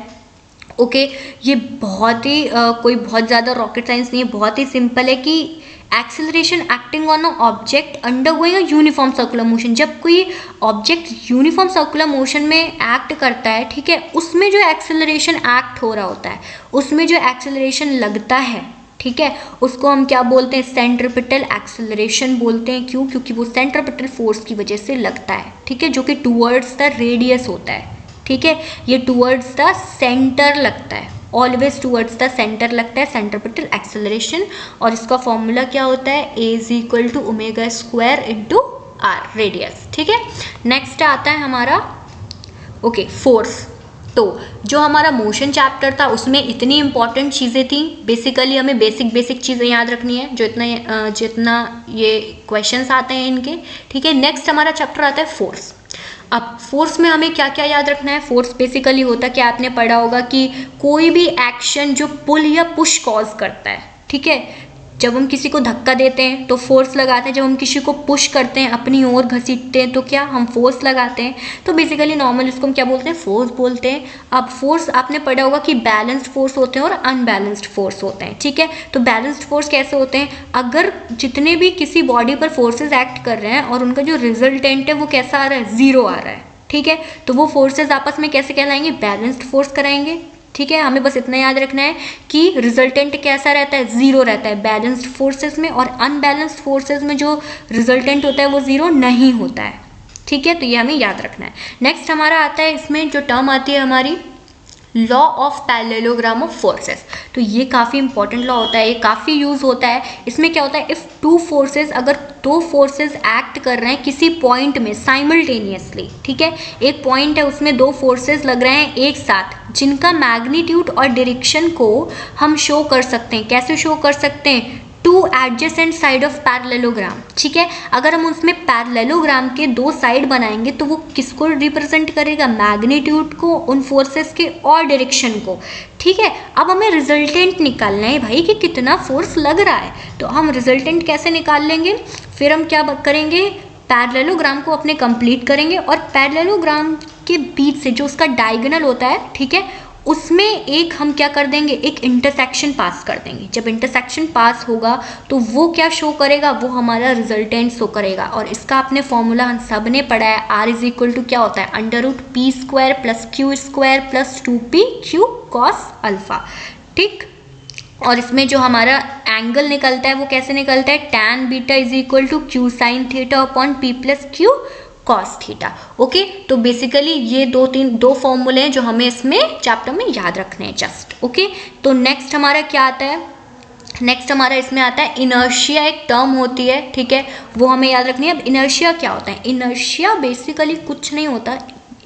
ओके, ये बहुत ही कोई बहुत ज़्यादा रॉकेट साइंस नहीं है, बहुत ही सिंपल है कि acceleration acting on a object undergoing a uniform circular motion. जब कोई ऑब्जेक्ट यूनिफॉर्म सर्कुलर मोशन में एक्ट करता है, ठीक है, उसमें जो एक्सेलरेशन एक्ट हो रहा होता है, उसमें जो एक्सेलरेशन लगता है, ठीक है, उसको हम क्या बोलते हैं, सेंट्रिपिटल एक्सेलरेशन बोलते हैं। क्यों? क्योंकि वो सेंट्रिपिटल फोर्स की वजह से लगता है, ठीक है, जो कि टूवर्ड्स द रेडियस होता है, ठीक है, ये टूवर्ड्स द सेंटर लगता है, ऑलवेज टूवर्ड्स द सेंटर लगता है सेंट्रिपिटल एक्सेलरेशन। और इसका फॉर्मूला क्या होता है, a is equal to omega square into r, radius, ठीक है। नेक्स्ट आता है हमारा ओके फोर्स। तो जो हमारा मोशन चैप्टर था उसमें इतनी इंपॉर्टेंट चीज़ें थी, बेसिकली हमें बेसिक चीज़ें याद रखनी है जो जितना ये क्वेश्चंस आते हैं इनके, ठीक है। नेक्स्ट हमारा चैप्टर आता है फोर्स। अब फोर्स में हमें क्या क्या याद रखना है, फोर्स बेसिकली होता क्या, आपने पढ़ा होगा कि कोई भी एक्शन जो पुल या पुश कॉज करता है, ठीक है। जब हम किसी को धक्का देते हैं तो फोर्स लगाते हैं, जब हम किसी को पुश करते हैं, अपनी ओर घसीटते हैं तो क्या हम फोर्स लगाते हैं। तो बेसिकली नॉर्मल इसको हम क्या बोलते हैं, फोर्स बोलते हैं। अब फोर्स आपने पढ़ा होगा कि बैलेंस्ड फोर्स होते हैं और अनबैलेंस्ड फोर्स होते हैं, ठीक है। तो बैलेंस्ड फोर्स कैसे होते हैं, अगर जितने भी किसी बॉडी पर फोर्सेज एक्ट कर रहे हैं और उनका जो रिजल्टेंट है वो कैसा आ रहा है, जीरो आ रहा है, ठीक है, तो वो फोर्सेज आपस में कैसे कहलाएंगे, बैलेंस्ड फोर्स कराएंगे, ठीक है। हमें बस इतना याद रखना है कि रिजल्टेंट कैसा रहता है, जीरो रहता है बैलेंस्ड फोर्सेस में, और अनबैलेंस्ड फोर्सेस में जो रिजल्टेंट होता है वो जीरो नहीं होता है, ठीक है। तो ये हमें याद रखना है। नेक्स्ट हमारा आता है, इसमें जो टर्म आती है हमारी law of parallelogram of forces. तो ये काफ़ी इंपॉर्टेंट लॉ होता है, ये काफ़ी यूज होता है। इसमें क्या होता है, इफ़ टू फोर्सेस, अगर दो फोर्सेस एक्ट कर रहे हैं किसी पॉइंट में साइमल्टेनियसली, ठीक है, एक पॉइंट है उसमें दो फोर्सेस लग रहे हैं एक साथ, जिनका मैग्नीट्यूड और डायरेक्शन को हम शो कर सकते हैं। कैसे शो कर सकते हैं, two adjacent side of parallelogram, ठीक है। अगर हम उसमें पैरेललोग्राम के दो साइड बनाएंगे तो वो किसको रिप्रेजेंट करेगा, मैग्नीट्यूड को, उन फोर्सेस के और डायरेक्शन को, ठीक है। अब हमें रिजल्टेंट निकालना है भाई कि कितना फोर्स लग रहा है, तो हम रिजल्टेंट कैसे निकाल लेंगे, फिर हम क्या करेंगे, पैरेललोग्राम को अपने कंप्लीट करेंगे और पैरेललोग्राम के बीच से जो उसका डायगोनल होता है, ठीक है, उसमें एक हम क्या कर देंगे, एक इंटरसेक्शन पास कर देंगे। जब इंटरसेक्शन पास होगा तो वो क्या शो करेगा, वो हमारा रिजल्टेंट शो करेगा। और इसका आपने फॉर्मूला हम सब ने पढ़ा है, आर इज इक्वल टू क्या होता है, under root P square plus Q square plus 2p Q cos alpha, ठीक। और इसमें जो हमारा एंगल निकलता है वो कैसे निकलता है, tan beta is equal to Q sine theta upon P plus Q cos theta, okay. तो बेसिकली ये दो फॉर्मूले हैं जो हमें इसमें चैप्टर में याद रखने हैं जस्ट, ओके। तो नेक्स्ट हमारा क्या आता है, नेक्स्ट हमारा इसमें आता है इनर्शिया, एक टर्म होती है, ठीक है, वो हमें याद रखनी है। अब इनर्शिया क्या होता है, इनर्शिया बेसिकली कुछ नहीं होता,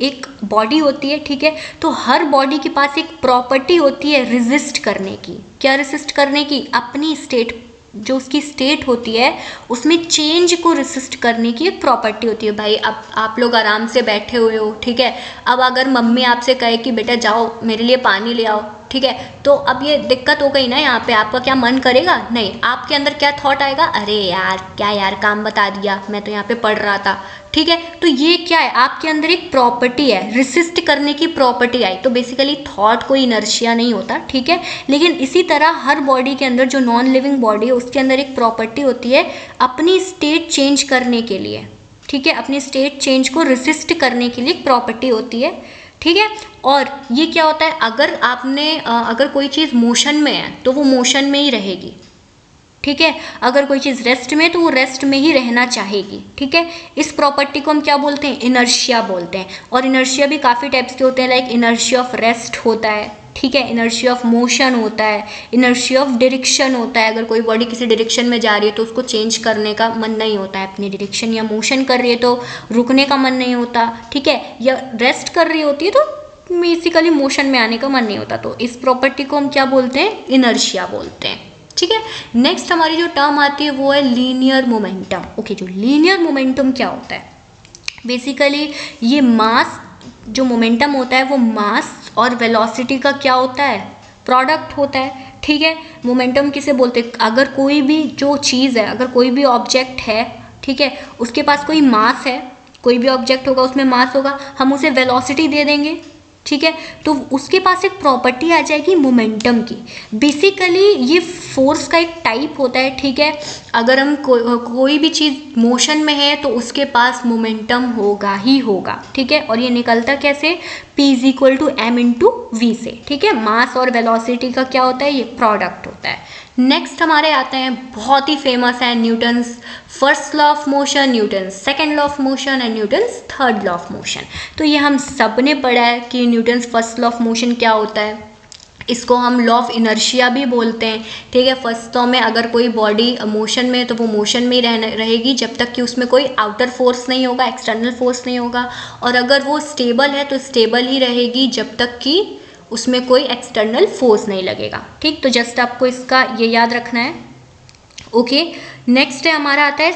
एक बॉडी होती है, ठीक है, तो हर बॉडी के पास एक प्रॉपर्टी होती है रेजिस्ट करने की। क्या रेजिस्ट करने की, अपनी स्टेट, जो उसकी स्टेट होती है उसमें चेंज को रेसिस्ट करने की एक प्रॉपर्टी होती है। भाई अब आप लोग आराम से बैठे हुए हो, ठीक है, अब अगर मम्मी आपसे कहे कि बेटा जाओ मेरे लिए पानी ले आओ, ठीक है, तो अब ये दिक्कत हो गई ना, यहाँ पे आपका क्या मन करेगा, नहीं, आपके अंदर क्या थॉट आएगा, अरे यार क्या यार काम बता दिया, मैं तो यहाँ पे पढ़ रहा था, ठीक है। तो ये क्या है, आपके अंदर एक प्रॉपर्टी है, रेसिस्ट करने की प्रॉपर्टी आई, तो बेसिकली थॉट कोई इनर्शिया नहीं होता, ठीक है। लेकिन इसी तरह हर बॉडी के अंदर, जो नॉन लिविंग बॉडी है उसके अंदर एक प्रॉपर्टी होती है अपनी स्टेट चेंज करने के लिए, ठीक है, अपनी स्टेट चेंज को रेसिस्ट करने के लिए एक प्रॉपर्टी होती है, ठीक है। और ये क्या होता है, अगर आपने अगर कोई चीज़ मोशन में है तो वो मोशन में ही रहेगी, ठीक है, अगर कोई चीज़ रेस्ट में तो वो रेस्ट में ही रहना चाहेगी, ठीक है। इस प्रॉपर्टी को हम क्या बोलते हैं, इनर्शिया बोलते हैं। और इनर्शिया भी काफ़ी टाइप्स के होते हैं, लाइक इनर्शिया ऑफ रेस्ट होता है, ठीक है, इनर्शिया ऑफ मोशन होता है, इनर्शिया ऑफ डायरेक्शन होता है। अगर कोई बॉडी किसी डायरेक्शन में जा रही है तो उसको चेंज करने का मन नहीं होता है अपनी डायरेक्शन, या मोशन कर रही है तो रुकने का मन नहीं होता, ठीक है, या रेस्ट कर रही होती है तो बेसिकली मोशन में आने का मन नहीं होता। तो इस प्रॉपर्टी को हम क्या बोलते हैं, इनर्शिया बोलते हैं, ठीक है। नेक्स्ट हमारी जो टर्म आती है वो है लीनियर मोमेंटम, ओके। जो लीनियर मोमेंटम क्या होता है, बेसिकली ये मास, जो मोमेंटम होता है वो मास और वेलोसिटी का क्या होता है, प्रोडक्ट होता है, ठीक है। मोमेंटम किसे बोलते हैं, अगर कोई भी जो चीज़ है, अगर कोई भी ऑब्जेक्ट है, ठीक है, उसके पास कोई मास है, कोई भी ऑब्जेक्ट होगा उसमें मास होगा, हम उसे वेलोसिटी दे देंगे, ठीक है। तो उसके पास एक प्रॉपर्टी आ जाएगी मोमेंटम की। बेसिकली ये फोर्स का एक टाइप होता है, ठीक है। अगर हम कोई भी चीज़ मोशन में है तो उसके पास मोमेंटम होगा ही होगा, ठीक है। और ये निकलता कैसे, P is equal to M into V से, ठीक है। मास और वेलोसिटी का क्या होता है, ये प्रोडक्ट होता है। नेक्स्ट हमारे आते हैं, बहुत ही फेमस है, Newton's first law of motion, Newton's second law of motion and Newton's third law of motion. तो ये हम सब ने पढ़ा है कि Newton's first law of motion क्या होता है। इसको हम लॉ ऑफ इनर्शिया भी बोलते हैं, ठीक है। फर्स्ट लॉ में अगर कोई बॉडी मोशन में है तो वो मोशन में ही रहेगी जब तक कि उसमें कोई आउटर फोर्स नहीं होगा, एक्सटर्नल फोर्स नहीं होगा। और अगर वो स्टेबल है तो स्टेबल ही रहेगी जब तक कि उसमें कोई एक्सटर्नल फोर्स नहीं लगेगा, ठीक। तो जस्ट आपको इसका ये याद रखना है, ओके। नेक्स्ट है हमारा आता है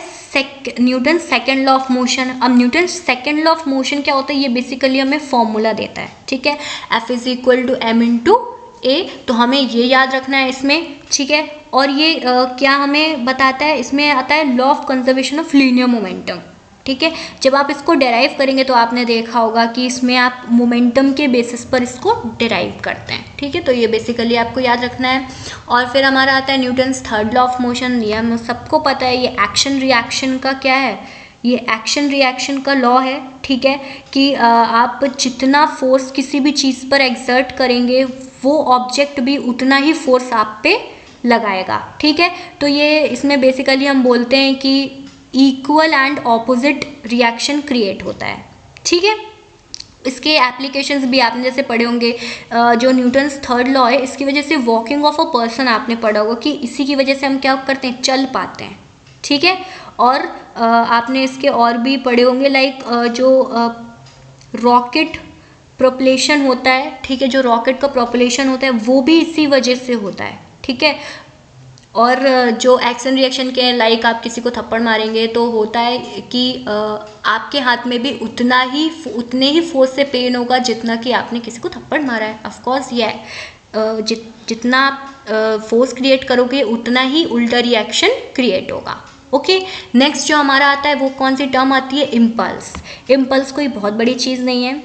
Newton second law of motion. अब Newton second law of motion क्या होता है, ये बेसिकली हमें फॉर्मूला देता है, ठीक है। F is equal to M into a, तो हमें ये याद रखना है इसमें, ठीक है। और ये क्या हमें बताता है, इसमें आता है law of conservation of linear momentum, ठीक है। जब आप इसको डेराइव करेंगे तो आपने देखा होगा कि इसमें आप मोमेंटम के बेसिस पर इसको डेराइव करते हैं, ठीक है। तो ये बेसिकली आपको याद रखना है। और फिर हमारा आता है Newton's third law of motion. ये हम सबको पता है, ये एक्शन रिएक्शन का क्या है, ये एक्शन रिएक्शन का लॉ है, ठीक है। कि आप जितना फोर्स किसी भी चीज़ पर एक्सर्ट करेंगे वो ऑब्जेक्ट भी उतना ही फोर्स आप पे लगाएगा, ठीक है। तो ये इसमें बेसिकली हम बोलते हैं कि equal and opposite reaction create होता है, ठीक है। इसके एप्लीकेशंस भी आपने जैसे पढ़े होंगे, जो न्यूटन्स थर्ड लॉ है इसकी वजह से वॉकिंग ऑफ अ पर्सन आपने पढ़ा होगा कि इसी की वजह से हम क्या करते हैं, चल पाते हैं, ठीक है। और आपने इसके और भी पढ़े होंगे, लाइक जो रॉकेट प्रोपलेशन होता है, ठीक है। जो रॉकेट का प्रोपलेशन होता है वो भी इसी वजह से होता है, ठीक है। और जो एक्शन रिएक्शन के लाइक आप किसी को थप्पड़ मारेंगे तो होता है कि आपके हाथ में भी उतने ही फोर्स से पेन होगा जितना कि आपने किसी को थप्पड़ मारा है। ऑफ कोर्स ये जितना आप फोर्स क्रिएट करोगे उतना ही उल्टा रिएक्शन क्रिएट होगा, ओके। नेक्स्ट जो हमारा आता है वो कौन सी टर्म आती है, इम्पल्स। इम्पल्स कोई बहुत बड़ी चीज़ नहीं है,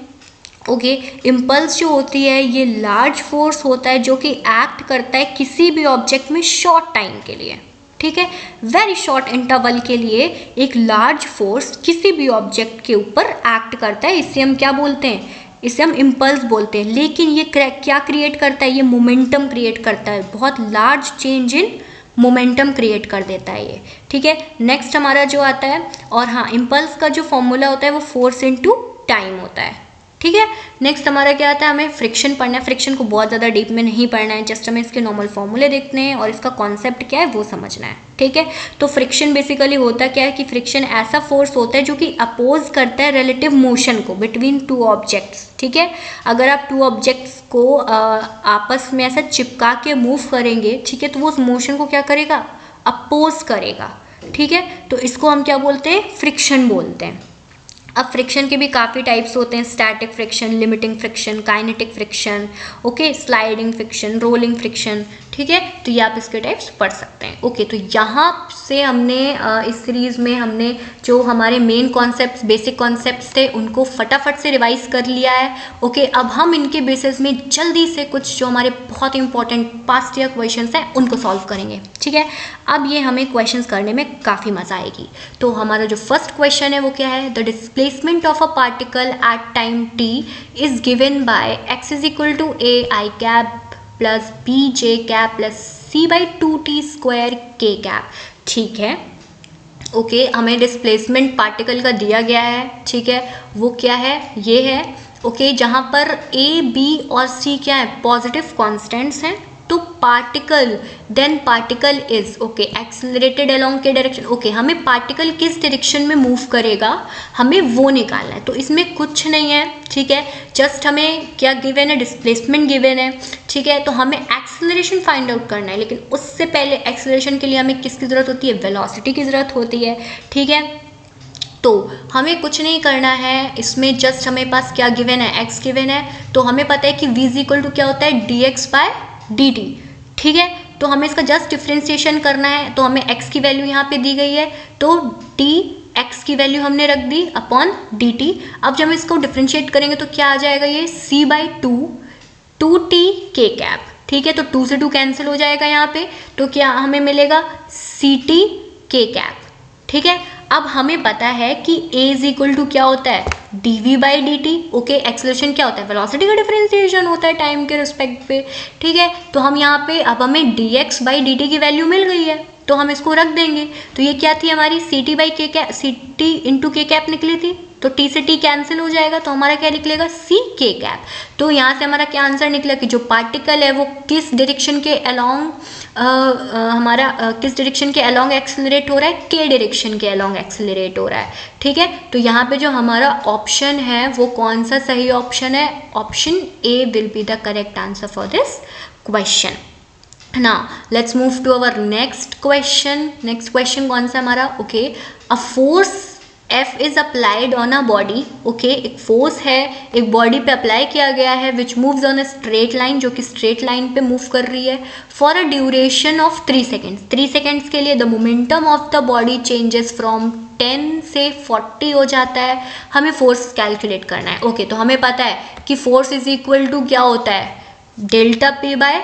ओके। इम्पल्स जो होती है ये लार्ज फोर्स होता है जो कि एक्ट करता है किसी भी ऑब्जेक्ट में शॉर्ट टाइम के लिए, ठीक है। वेरी शॉर्ट इंटरवल के लिए एक लार्ज फोर्स किसी भी ऑब्जेक्ट के ऊपर एक्ट करता है, इसे हम क्या बोलते हैं, इसे हम इम्पल्स बोलते हैं। लेकिन ये क्या क्रिएट करता है, ये मोमेंटम क्रिएट करता है, बहुत large change in momentum create कर देता है ये, ठीक है। नेक्स्ट हमारा जो आता है, और हाँ, इम्पल्स का जो फॉर्मूला होता है वो फोर्स इनटू टाइम होता है, ठीक है। नेक्स्ट हमारा क्या आता है, हमें फ्रिक्शन पढ़ना है। फ्रिक्शन को बहुत ज़्यादा डीप में नहीं पढ़ना है, जस्ट हमें इसके नॉर्मल फॉर्मूले देखने हैं और इसका कॉन्सेप्ट क्या है वो समझना है, ठीक है। तो फ्रिक्शन बेसिकली होता क्या है कि फ्रिक्शन ऐसा फोर्स होता है जो कि अपोज करता है रिलेटिव मोशन को बिटवीन टू ऑब्जेक्ट्स, ठीक है। अगर आप टू ऑब्जेक्ट्स को आपस में ऐसा चिपका के मूव करेंगे, ठीक है, तो वो उस मोशन को क्या करेगा, अपोज करेगा, ठीक है। तो इसको हम क्या बोलते हैं, फ्रिक्शन बोलते हैं। अब फ्रिक्शन के भी काफ़ी टाइप्स होते हैं, static friction, limiting friction, kinetic friction, okay, sliding friction, rolling friction, ठीक है। तो ये आप इसके टाइप्स पढ़ सकते हैं, ओके। तो यहाँ से हमने इस सीरीज़ में हमने जो हमारे मेन कॉन्सेप्ट्स, बेसिक कॉन्सेप्ट्स थे उनको फटाफट से रिवाइज कर लिया है, ओके। अब हम इनके बेसिस में जल्दी से कुछ जो हमारे बहुत इंपॉर्टेंट पास्ट ईयर क्वेश्चंस हैं उनको सॉल्व करेंगे, ठीक है। अब ये हमें क्वेश्चंस करने में काफ़ी मज़ा आएगी। तो हमारा जो फर्स्ट क्वेश्चन है वो क्या है, the displacement of a particle at time t is given by x is equal to a i cap plus b j cap plus c by 2t square k cap, ठीक है, okay. हमें displacement particle का दिया गया है, ठीक है, वो क्या है, ये है, ओके। जहाँ पर a b और c क्या है, पॉजिटिव कॉन्स्टेंट्स हैं। तो particle, then particle is, okay, accelerated along K direction, okay. हमें पार्टिकल किस डायरेक्शन में मूव करेगा हमें वो निकालना है। तो इसमें कुछ नहीं है, ठीक है, जस्ट हमें क्या गिवन है, डिस्प्लेसमेंट गिवन है, ठीक है। तो हमें एक्सेलरेशन फाइंड आउट करना है, लेकिन उससे पहले एक्सेलरेशन के लिए हमें किसकी ज़रूरत होती है, वेलोसिटी की ज़रूरत होती है, ठीक है। तो हमें कुछ नहीं करना है इसमें, जस्ट हमें पास क्या गिवन है, x गिवन है। तो हमें पता है कि v इज इक्वल टू क्या होता है, dx बाय dt, ठीक है। तो हमें इसका जस्ट डिफ्रेंशिएशन करना है, तो हमें x की वैल्यू यहाँ पे दी गई है, तो d x की वैल्यू हमने रख दी अपॉन dt। अब जब हम इसको डिफ्रेंशिएट करेंगे तो क्या आ जाएगा, ये c/2 2t k कैप, ठीक है। तो 2 से 2 कैंसिल हो जाएगा यहाँ पे, तो क्या हमें मिलेगा ct k कैप, ठीक है। अब हमें पता है कि a इज इक्वल टू क्या होता है, dv/dt, ओके। एक्सेलरेशन क्या होता है, वेलोसिटी का डिफरेंशिएशन होता है टाइम के रिस्पेक्ट पे, ठीक है। तो हम यहाँ पे अब हमें dx/dt की वैल्यू मिल गई है, तो हम इसको रख देंगे। तो ये क्या थी हमारी ct/k cap, ct into k cap निकली थी, तो t से t कैंसिल हो जाएगा, तो हमारा क्या निकलेगा c k कैप। तो यहाँ से हमारा क्या आंसर निकला कि जो पार्टिकल है वो किस डायरेक्शन के अलोंग किस डायरेक्शन के अलोंग एक्सेलरेट हो रहा है, k डायरेक्शन के अलोंग एक्सेलरेट हो रहा है, ठीक है। तो यहाँ पे जो हमारा ऑप्शन है वो कौन सा सही ऑप्शन है, option A will be the correct answer for this question. Now let's move to our next question. Next question कौन सा हमारा, okay, a force F is applied on a body, okay, एक force है एक body पे apply किया गया है which moves on a straight line, जो कि straight line पे move कर रही है for a duration of 3 seconds। 3 seconds के लिए the momentum of the body changes from 10 से 40 हो जाता है। हमें force calculate करना है, okay। तो हमें पता है कि force is equal to क्या होता है, डेल्टा P बाय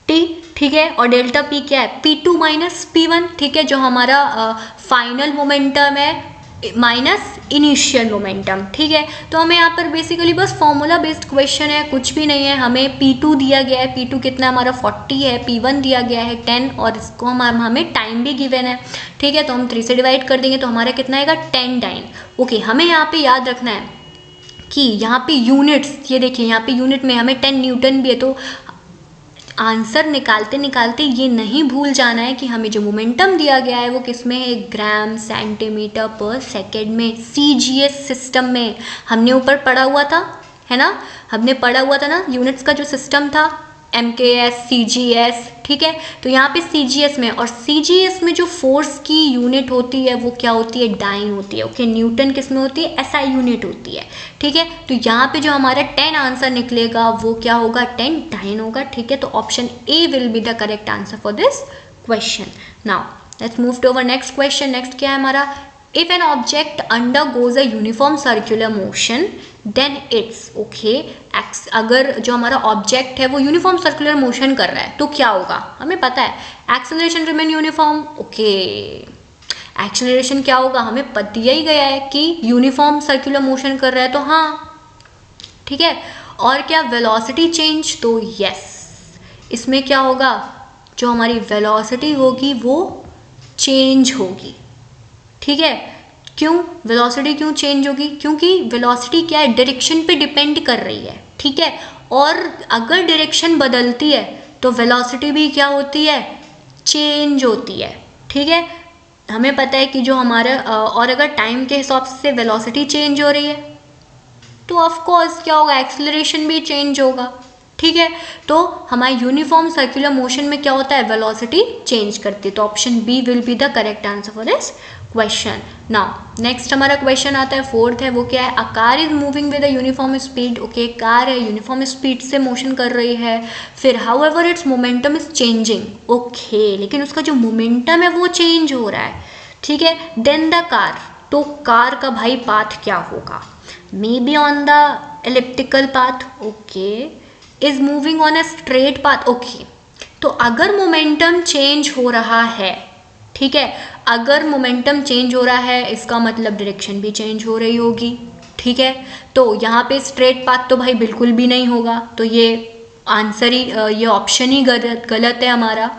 टी, ठीक है। और डेल्टा पी क्या है, P2 माइनस P1, ठीक है, जो हमारा फाइनल मोमेंटम है माइनस इनिशियल मोमेंटम, ठीक है। तो हमें यहाँ पर बेसिकली बस फॉर्मूला बेस्ड क्वेश्चन है, कुछ भी नहीं है। हमें P2 दिया गया है, P2 कितना हमारा 40 है, P1 दिया गया है 10, और इसको हमें टाइम भी गिवन है, ठीक है। तो हम 3 से डिवाइड कर देंगे तो हमारा कितना आएगा 10 टाइम, ओके। हमें यहाँ पे याद रखना है कि यहाँ पे यूनिट्स, ये देखिए यहाँ पे यूनिट में हमें 10 न्यूटन भी है, तो आंसर निकालते निकालते ये नहीं भूल जाना है कि हमें जो मोमेंटम दिया गया है वो किस में है, ग्राम सेंटीमीटर पर सेकेंड में, CGS सिस्टम में। हमने ऊपर पढ़ा हुआ था, है ना, हमने पढ़ा हुआ था ना यूनिट्स का जो सिस्टम था, MKS CGS, ठीक है। तो यहाँ पे CGS में, और CGS में जो फोर्स की यूनिट होती है वो क्या होती है, डाइन होती है, ओके। न्यूटन किस में होती है, SI यूनिट होती है, ठीक है। तो यहाँ पे जो हमारा 10 आंसर निकलेगा वो क्या होगा, 10 डाइन होगा, ठीक है। तो option A will be the correct answer for this question. Now let's move to our next question. Next क्या है हमारा, if an object undergoes a uniform circular motion then it's, okay, अगर जो हमारा ऑब्जेक्ट है वो यूनिफॉर्म सर्कुलर मोशन कर रहा है तो क्या होगा, हमें पता है acceleration remain uniform, okay. Acceleration क्या होगा, हमें दिया ही गया है कि यूनिफॉर्म सर्कुलर मोशन कर रहा है, तो हाँ, ठीक है। और क्या वेलोसिटी चेंज, तो यस, इसमें क्या होगा, जो हमारी वेलोसिटी होगी वो चेंज होगी, ठीक है। क्यों वेलोसिटी क्यों चेंज होगी, क्योंकि वेलोसिटी क्या है, डायरेक्शन पे डिपेंड कर रही है, ठीक है। और अगर डायरेक्शन बदलती है तो वेलोसिटी भी क्या होती है, चेंज होती है, ठीक है। हमें पता है कि जो हमारा और अगर टाइम के हिसाब से वेलोसिटी चेंज हो रही है तो ऑफ कोर्स क्या होगा, एक्सेलरेशन भी चेंज होगा, ठीक है। तो हमारे यूनिफॉर्म सर्कुलर मोशन में क्या होता है, वेलोसिटी चेंज करती है। तो option B will be the correct answer for this question. Now next हमारा क्वेश्चन आता है, फोर्थ है, वो क्या है, a car is moving with a uniform speed, okay. Car है यूनिफॉर्म स्पीड से मोशन कर रही है, फिर however it's momentum is changing, okay, लेकिन उसका जो मोमेंटम है वो चेंज हो रहा है, ठीक है। देन द कार, तो कार का भाई पाथ क्या होगा, may be on the elliptical path, okay, is moving on a straight path, okay. तो अगर मोमेंटम चेंज हो रहा है, ठीक है, अगर मोमेंटम चेंज हो रहा है इसका मतलब डायरेक्शन भी चेंज हो रही होगी, ठीक है। तो यहाँ पे स्ट्रेट पाथ तो भाई बिल्कुल भी नहीं होगा, तो ये आंसर ही, ये ऑप्शन ही गलत है हमारा,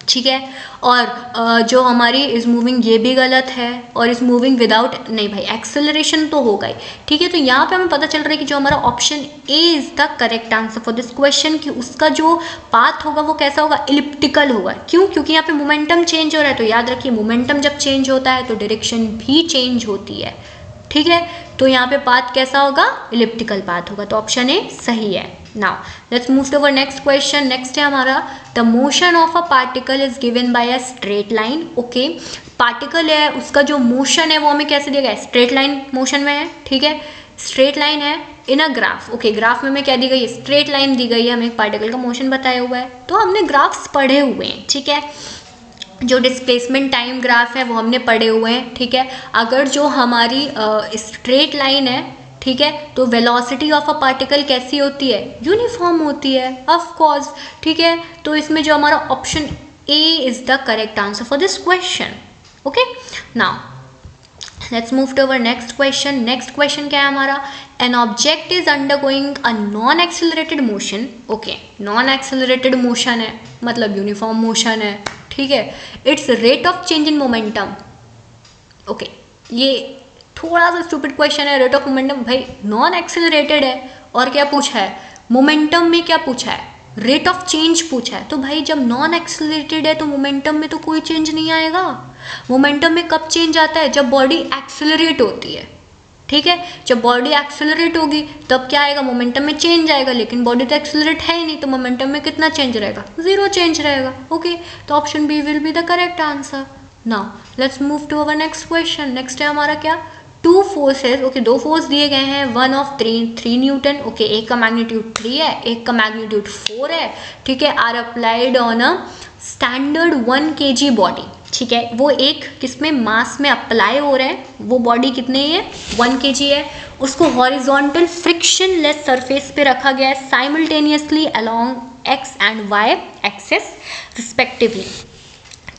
ठीक है। और जो हमारी इज मूविंग ये भी गलत है, और इज मूविंग विदाउट, नहीं भाई एक्सेलरेशन तो होगा ही, ठीक है। तो यहाँ पे हमें पता चल रहा है कि जो हमारा option A is the correct answer for this question, कि उसका जो पाथ होगा वो कैसा होगा, इलिप्टिकल होगा। क्यों, क्योंकि यहाँ पे मोमेंटम चेंज हो रहा है, तो याद रखिए मोमेंटम जब चेंज होता है तो डायरेक्शन भी चेंज होती है, ठीक है। तो यहाँ पे पाथ कैसा होगा, इलिप्टिकल पाथ होगा, तो ऑप्शन ए सही है। Now let's move to our next question. Next है हमारा, the motion of a particle is given by a straight line, okay. Particle है उसका जो मोशन है वो हमें कैसे दिया गया है, स्ट्रेट लाइन मोशन में है, ठीक है, स्ट्रेट लाइन है इन अ ग्राफ, ओके। ग्राफ में हमें क्या दी गई है, स्ट्रेट लाइन दी गई है, हमें एक पार्टिकल का मोशन बताया हुआ है, तो हमने ग्राफ्स पढ़े हुए हैं, ठीक है। जो डिस्प्लेसमेंट टाइम ग्राफ है वो हमने पढ़े हुए हैं, ठीक है। अगर जो हमारी स्ट्रेट लाइन है, ठीक है, तो वेलोसिटी ऑफ अ पार्टिकल कैसी होती है, यूनिफॉर्म होती है, ऑफ कोर्स, ठीक है। तो इसमें जो हमारा option A is the correct answer for this question. Okay, now let's move to our next question. Next question क्या है हमारा, an object is undergoing a non accelerated motion. Okay, non accelerated motion है मतलब uniform motion है, ठीक है। It's rate of change in momentum. Okay, ये थोड़ा सा स्टूपिड क्वेश्चन है। रेट ऑफ मोमेंटम, भाई नॉन एक्सेलरेटेड है और क्या पूछा है, मोमेंटम में क्या पूछा है, रेट ऑफ चेंज पूछा है। तो भाई जब नॉन एक्सेलरेटेड है तो मोमेंटम में तो कोई चेंज नहीं आएगा। मोमेंटम में कब चेंज आता है, जब बॉडी एक्सेलरेट होती है, ठीक है। जब बॉडी एक्सेलरेट होगी तब क्या आएगा, मोमेंटम में चेंज आएगा। लेकिन बॉडी तो एक्सेलरेट है ही नहीं, तो मोमेंटम में कितना चेंज रहेगा, जीरो चेंज रहेगा। ओके, तो option B will be the correct answer. Now let's move to our next question. Next है हमारा क्या, टू फोर्सेज। ओके, दो फोर्स दिए गए हैं, one of three newton. Okay, एक का मैग्नीट्यूड 3 है, एक का मैग्नीट्यूड 4 है, ठीक है। Are applied on a standard 1 kg body, ठीक है। वो एक किसमें, मास में अप्लाई हो रहे हैं। वो बॉडी कितने है, 1 kg है। उसको हॉरिजॉन्टल फ्रिक्शन लेस सरफेस पे रखा गया है simultaneously along X and Y axes respectively,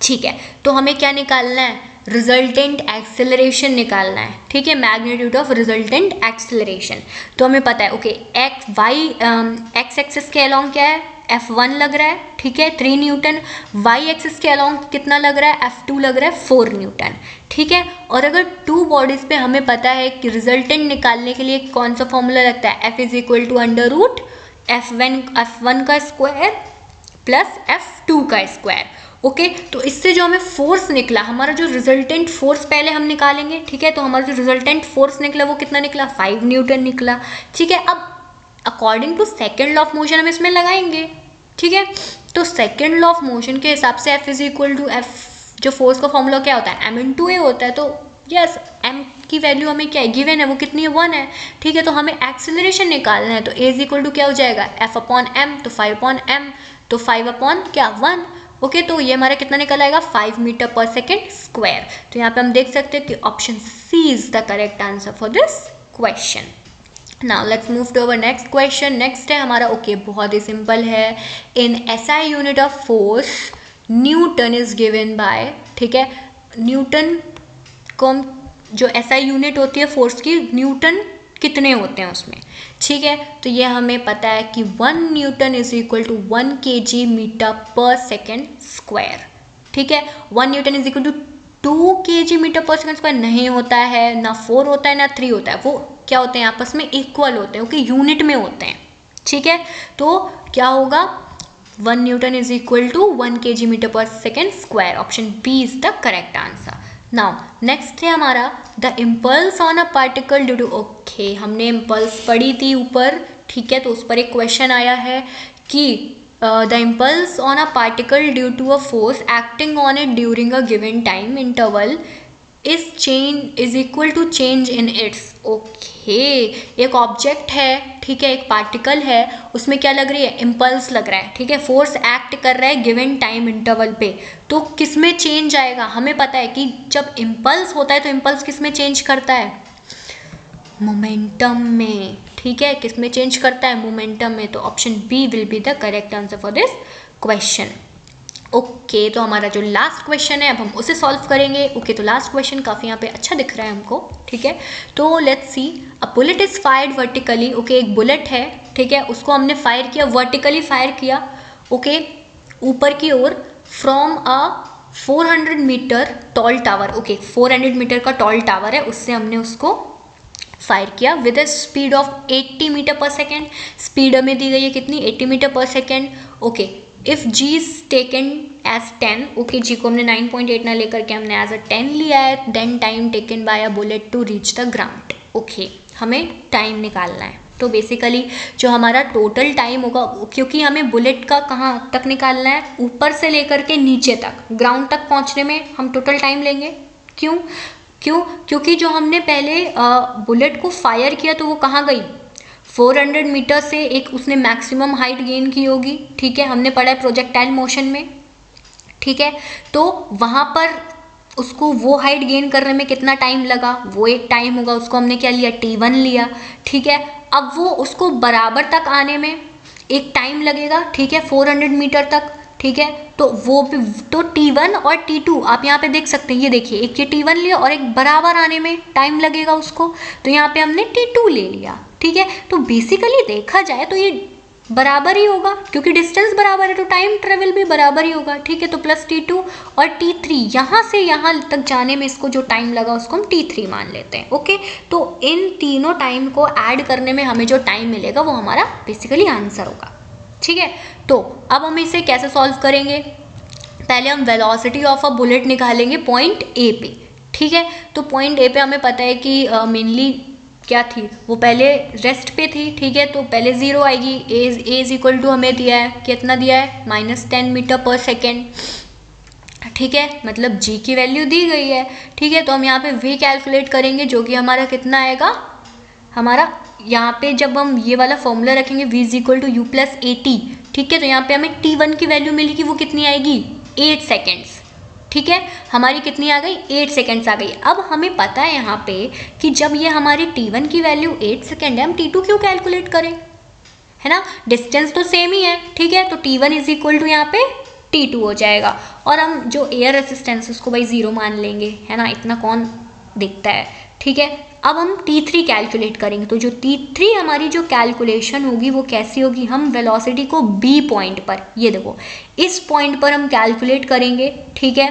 ठीक है। तो हमें क्या निकालना है, रिजल्टेंट एक्सेलरेशन निकालना है, ठीक है, मैग्नीट्यूड ऑफ रिजल्टेंट एक्सेलरेशन। तो हमें पता है, ओके, एक्स एक्सिस के अलोंग क्या है, F1 लग रहा है, ठीक है, 3 न्यूटन। वाई एक्सिस के अलोंग कितना लग रहा है, F2 लग रहा है, 4 न्यूटन, ठीक है। और अगर टू बॉडीज पे हमें पता है कि रिजल्टेंट निकालने के लिए कौन सा फॉर्मूला लगता है, F is equal to under root F1 का स्क्वायर प्लस F2 का स्क्वायर। ओके, तो इससे जो हमें फोर्स निकला, हमारा जो रिजल्टेंट फोर्स पहले हम निकालेंगे, ठीक है। तो हमारा जो रिजल्टेंट फोर्स निकला वो कितना निकला, 5 न्यूटन निकला, ठीक है। अब according to second law of motion हम इसमें लगाएंगे, ठीक है। तो सेकेंड लॉ ऑफ मोशन के हिसाब से F is equal to F, जो फोर्स का फॉर्मूला क्या होता है, m/a होता है। तो यस, m की वैल्यू हमें क्या है, गिवन है, वो कितनी है, 1 है, ठीक है। तो हमें एक्सेलरेशन निकालना है, तो a इज इक्वल टू क्या हो जाएगा, F/m, तो 5/m, तो 5 क्या 1। ओके, तो ये हमारा कितना निकल आएगा, 5 मीटर पर सेकेंड स्क्वायर। तो यहाँ पे हम देख सकते हैं कि option C is the correct answer for this question. Now let's move to our next question. Next है हमारा, ओके, बहुत ही सिंपल है। In SI unit of force newton is given by, ठीक है। न्यूटन को जो SI यूनिट होती है फोर्स की, न्यूटन कितने होते हैं उसमें, ठीक है। तो ये हमें पता है कि 1 newton is equal to 1 kg metre per second square, ठीक है। 1 newton is equal to 2 kg metre per second square नहीं होता है, ना 4 होता है, ना 3 होता है। वो क्या होते हैं, आपस में इक्वल होते हैं, ओके, यूनिट में होते हैं, ठीक है। तो क्या होगा, 1 newton is equal to 1 kg metre per second square. Option b is the correct answer. Now next है हमारा, the impulse on a particle due to, okay, हमने इम्पल्स पढ़ी थी ऊपर, ठीक है। तो उस पर एक क्वेश्चन आया है कि the impulse on a particle due to a force acting on it during a given time interval is equal to change in its. Okay, एक ऑब्जेक्ट है, ठीक है, एक पार्टिकल है, उसमें क्या लग रही है, इम्पल्स लग रहा है, ठीक है। फोर्स एक्ट कर रहा है गिवन टाइम इंटरवल पे, तो किस में चेंज आएगा, हमें पता है कि जब इम्पल्स होता है तो इम्पल्स किस में चेंज करता है, मोमेंटम में, ठीक है। किस में चेंज करता है, मोमेंटम में। तो option B will be the correct answer for this question. Okay, तो हमारा जो लास्ट क्वेश्चन है अब हम उसे सॉल्व करेंगे। ओके, तो लास्ट क्वेश्चन काफ़ी यहाँ पे अच्छा दिख रहा है हमको, ठीक है। तो let's see, a bullet is fired vertically. Okay, एक बुलेट है, ठीक है, उसको हमने फायर किया, वर्टिकली फायर किया, ओके, ऊपर की ओर, from a 400 meter tall tower. Okay, 400 meter का टॉल टावर है, उससे हमने उसको फायर किया with a speed of 80 meter per second. Speed हमें दी गई है कितनी, 80 meter per second. Okay, if G is taken as 10, okay, G को हमने 9.8 ना लेकर के हमने एज अ 10 लिया है, then time taken by a bullet to reach the ground. Okay, हमें टाइम निकालना है। तो बेसिकली जो हमारा टोटल टाइम होगा, क्योंकि हमें बुलेट का कहाँ तक निकालना है, ऊपर से लेकर के नीचे तक, ग्राउंड तक पहुँचने में हम टोटल टाइम लेंगे। क्योंकि जो हमने पहले बुलेट को फायर किया तो वो कहाँ गई, 400 मीटर से एक उसने मैक्सिमम हाइट गेन की होगी, ठीक है, हमने पढ़ा है प्रोजेक्टाइल मोशन में, ठीक है। तो वहाँ पर उसको वो हाइट गेन करने में कितना टाइम लगा, वो एक टाइम होगा, उसको हमने क्या लिया, T1 लिया, ठीक है। अब वो उसको बराबर तक आने में एक टाइम लगेगा, ठीक है, 400 मीटर तक, ठीक है। तो वो भी तो T1 और T2 आप यहाँ पे देख सकते हैं, ये देखिए एक ये T1 लिया और एक बराबर आने में टाइम लगेगा उसको, तो यहाँ पे हमने T2 ले लिया, ठीक है। तो बेसिकली देखा जाए तो ये बराबर ही होगा, क्योंकि डिस्टेंस बराबर है तो टाइम ट्रेवल भी बराबर ही होगा, ठीक है। तो प्लस T2 और T3, यहाँ से यहाँ तक जाने में इसको जो टाइम लगा उसको हम T3 मान लेते हैं, ओके। तो इन तीनों टाइम को ऐड करने में हमें जो टाइम मिलेगा वो हमारा बेसिकली आंसर होगा, ठीक है। तो अब हम इसे कैसे सॉल्व करेंगे, पहले हम वेलोसिटी ऑफ अ बुलेट निकालेंगे पॉइंट ए पे, ठीक है। तो पॉइंट ए पे हमें पता है कि मेनली क्या थी, वो पहले रेस्ट पे थी, ठीक है। तो पहले 0 आएगी, ए इज इक्वल टू हमें दिया है, कितना दिया है, -10 मीटर पर सेकेंड, ठीक है, मतलब जी की वैल्यू दी गई है, ठीक है। तो हम यहाँ पे वी कैलकुलेट करेंगे, जो कि हमारा कितना आएगा, हमारा यहाँ पे जब हम ये वाला फॉर्मूला रखेंगे v is equal to u plus a t, ठीक है। तो यहाँ पे हमें T1 की वैल्यू मिलेगी, वो कितनी आएगी, 8 सेकेंड्स, ठीक है। हमारी कितनी आ गई, 8 सेकेंड्स आ गई। अब हमें पता है यहाँ पे कि जब ये हमारी T1 की वैल्यू 8 सेकेंड है, हम T2 क्यों कैलकुलेट करें, है ना, डिस्टेंस तो सेम ही है, ठीक है। तो T1 इज इक्वल टू यहाँ पे T2 हो जाएगा, और हम जो एयर रेसिस्टेंस उसको भाई 0 मान लेंगे, है ना, इतना कौन देखता है, ठीक है। अब हम T3 कैलकुलेट करेंगे, तो जो T3 हमारी जो कैलकुलेशन होगी वो कैसी होगी, हम वेलोसिटी को B पॉइंट पर, ये देखो इस पॉइंट पर हम कैलकुलेट करेंगे, ठीक है।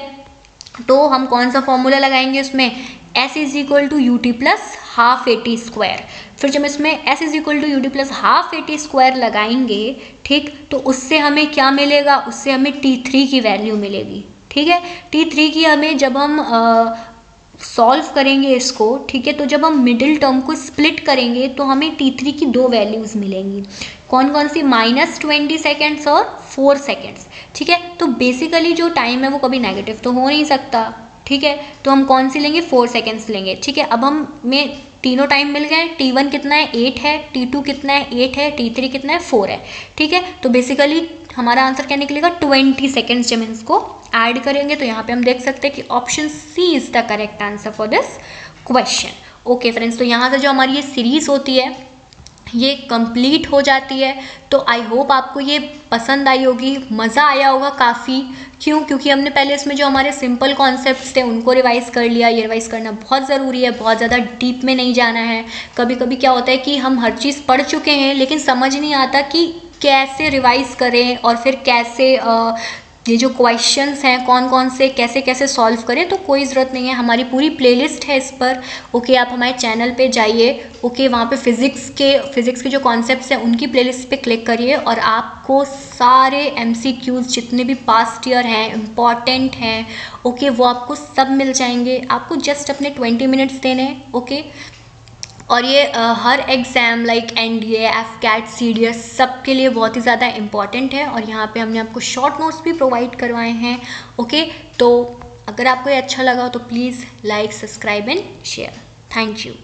तो हम कौन सा फॉर्मूला लगाएंगे उसमें, S is equal to U T plus half A T square. फिर जब इसमें S is equal to U T plus half A T square लगाएंगे, ठीक, तो उससे हमें क्या मिलेगा, उससे हमें T3 की वैल्यू मिलेगी, ठीक है। T3 की हमें जब हम सॉल्व करेंगे इसको, ठीक है, तो जब हम मिडिल टर्म को स्प्लिट करेंगे तो हमें T3 की दो वैल्यूज़ मिलेंगी, कौन कौन सी, -20 सेकेंड्स और 4 सेकेंड्स, ठीक है। तो बेसिकली जो टाइम है वो कभी नेगेटिव तो हो नहीं सकता, ठीक है। तो हम कौन सी लेंगे, 4 सेकेंड्स लेंगे, ठीक है। अब हमें तीनों टाइम मिल गए, T1 कितना है 8 है, T2 कितना है 8 है, T3 कितना है 4 है, ठीक है। तो बेसिकली हमारा आंसर क्या निकलेगा, 20 सेकेंड्स। जब हम इसको ऐड करेंगे तो यहाँ पे हम देख सकते हैं कि option C is the correct answer for this question. Okay friends, तो यहाँ से जो हमारी ये सीरीज होती है ये कंप्लीट हो जाती है। तो आई होप आपको ये पसंद आई होगी, मज़ा आया होगा काफ़ी, क्यों, क्योंकि हमने पहले इसमें जो हमारे सिंपल कॉन्सेप्ट्स थे उनको रिवाइज़ कर लिया। ये रिवाइज़ करना बहुत ज़रूरी है, बहुत ज़्यादा डीप में नहीं जाना है। कभी कभी क्या होता है कि हम हर चीज़ पढ़ चुके हैं लेकिन समझ नहीं आता कि कैसे रिवाइज़ करें और फिर कैसे ये जो क्वेश्चंस हैं कौन कौन से कैसे कैसे सॉल्व करें। तो कोई ज़रूरत नहीं है, हमारी पूरी प्लेलिस्ट है इस पर, ओके। आप हमारे चैनल पे जाइए, ओके, वहाँ पे फिज़िक्स के जो कॉन्सेप्ट्स हैं उनकी प्लेलिस्ट पे क्लिक करिए और आपको सारे MCQs जितने भी पास्ट ईयर हैं, इम्पॉर्टेंट हैं, ओके, वो आपको सब मिल जाएंगे। आपको जस्ट अपने 20 मिनट्स देने हैं, ओके। और ये हर exam like NDA, FCAT, CDS सब के लिए बहुत ही ज़्यादा इम्पॉर्टेंट है। और यहाँ पे हमने आपको शॉर्ट नोट्स भी प्रोवाइड करवाए हैं, ओके। तो अगर आपको ये अच्छा लगा तो please like, subscribe and share. Thank you.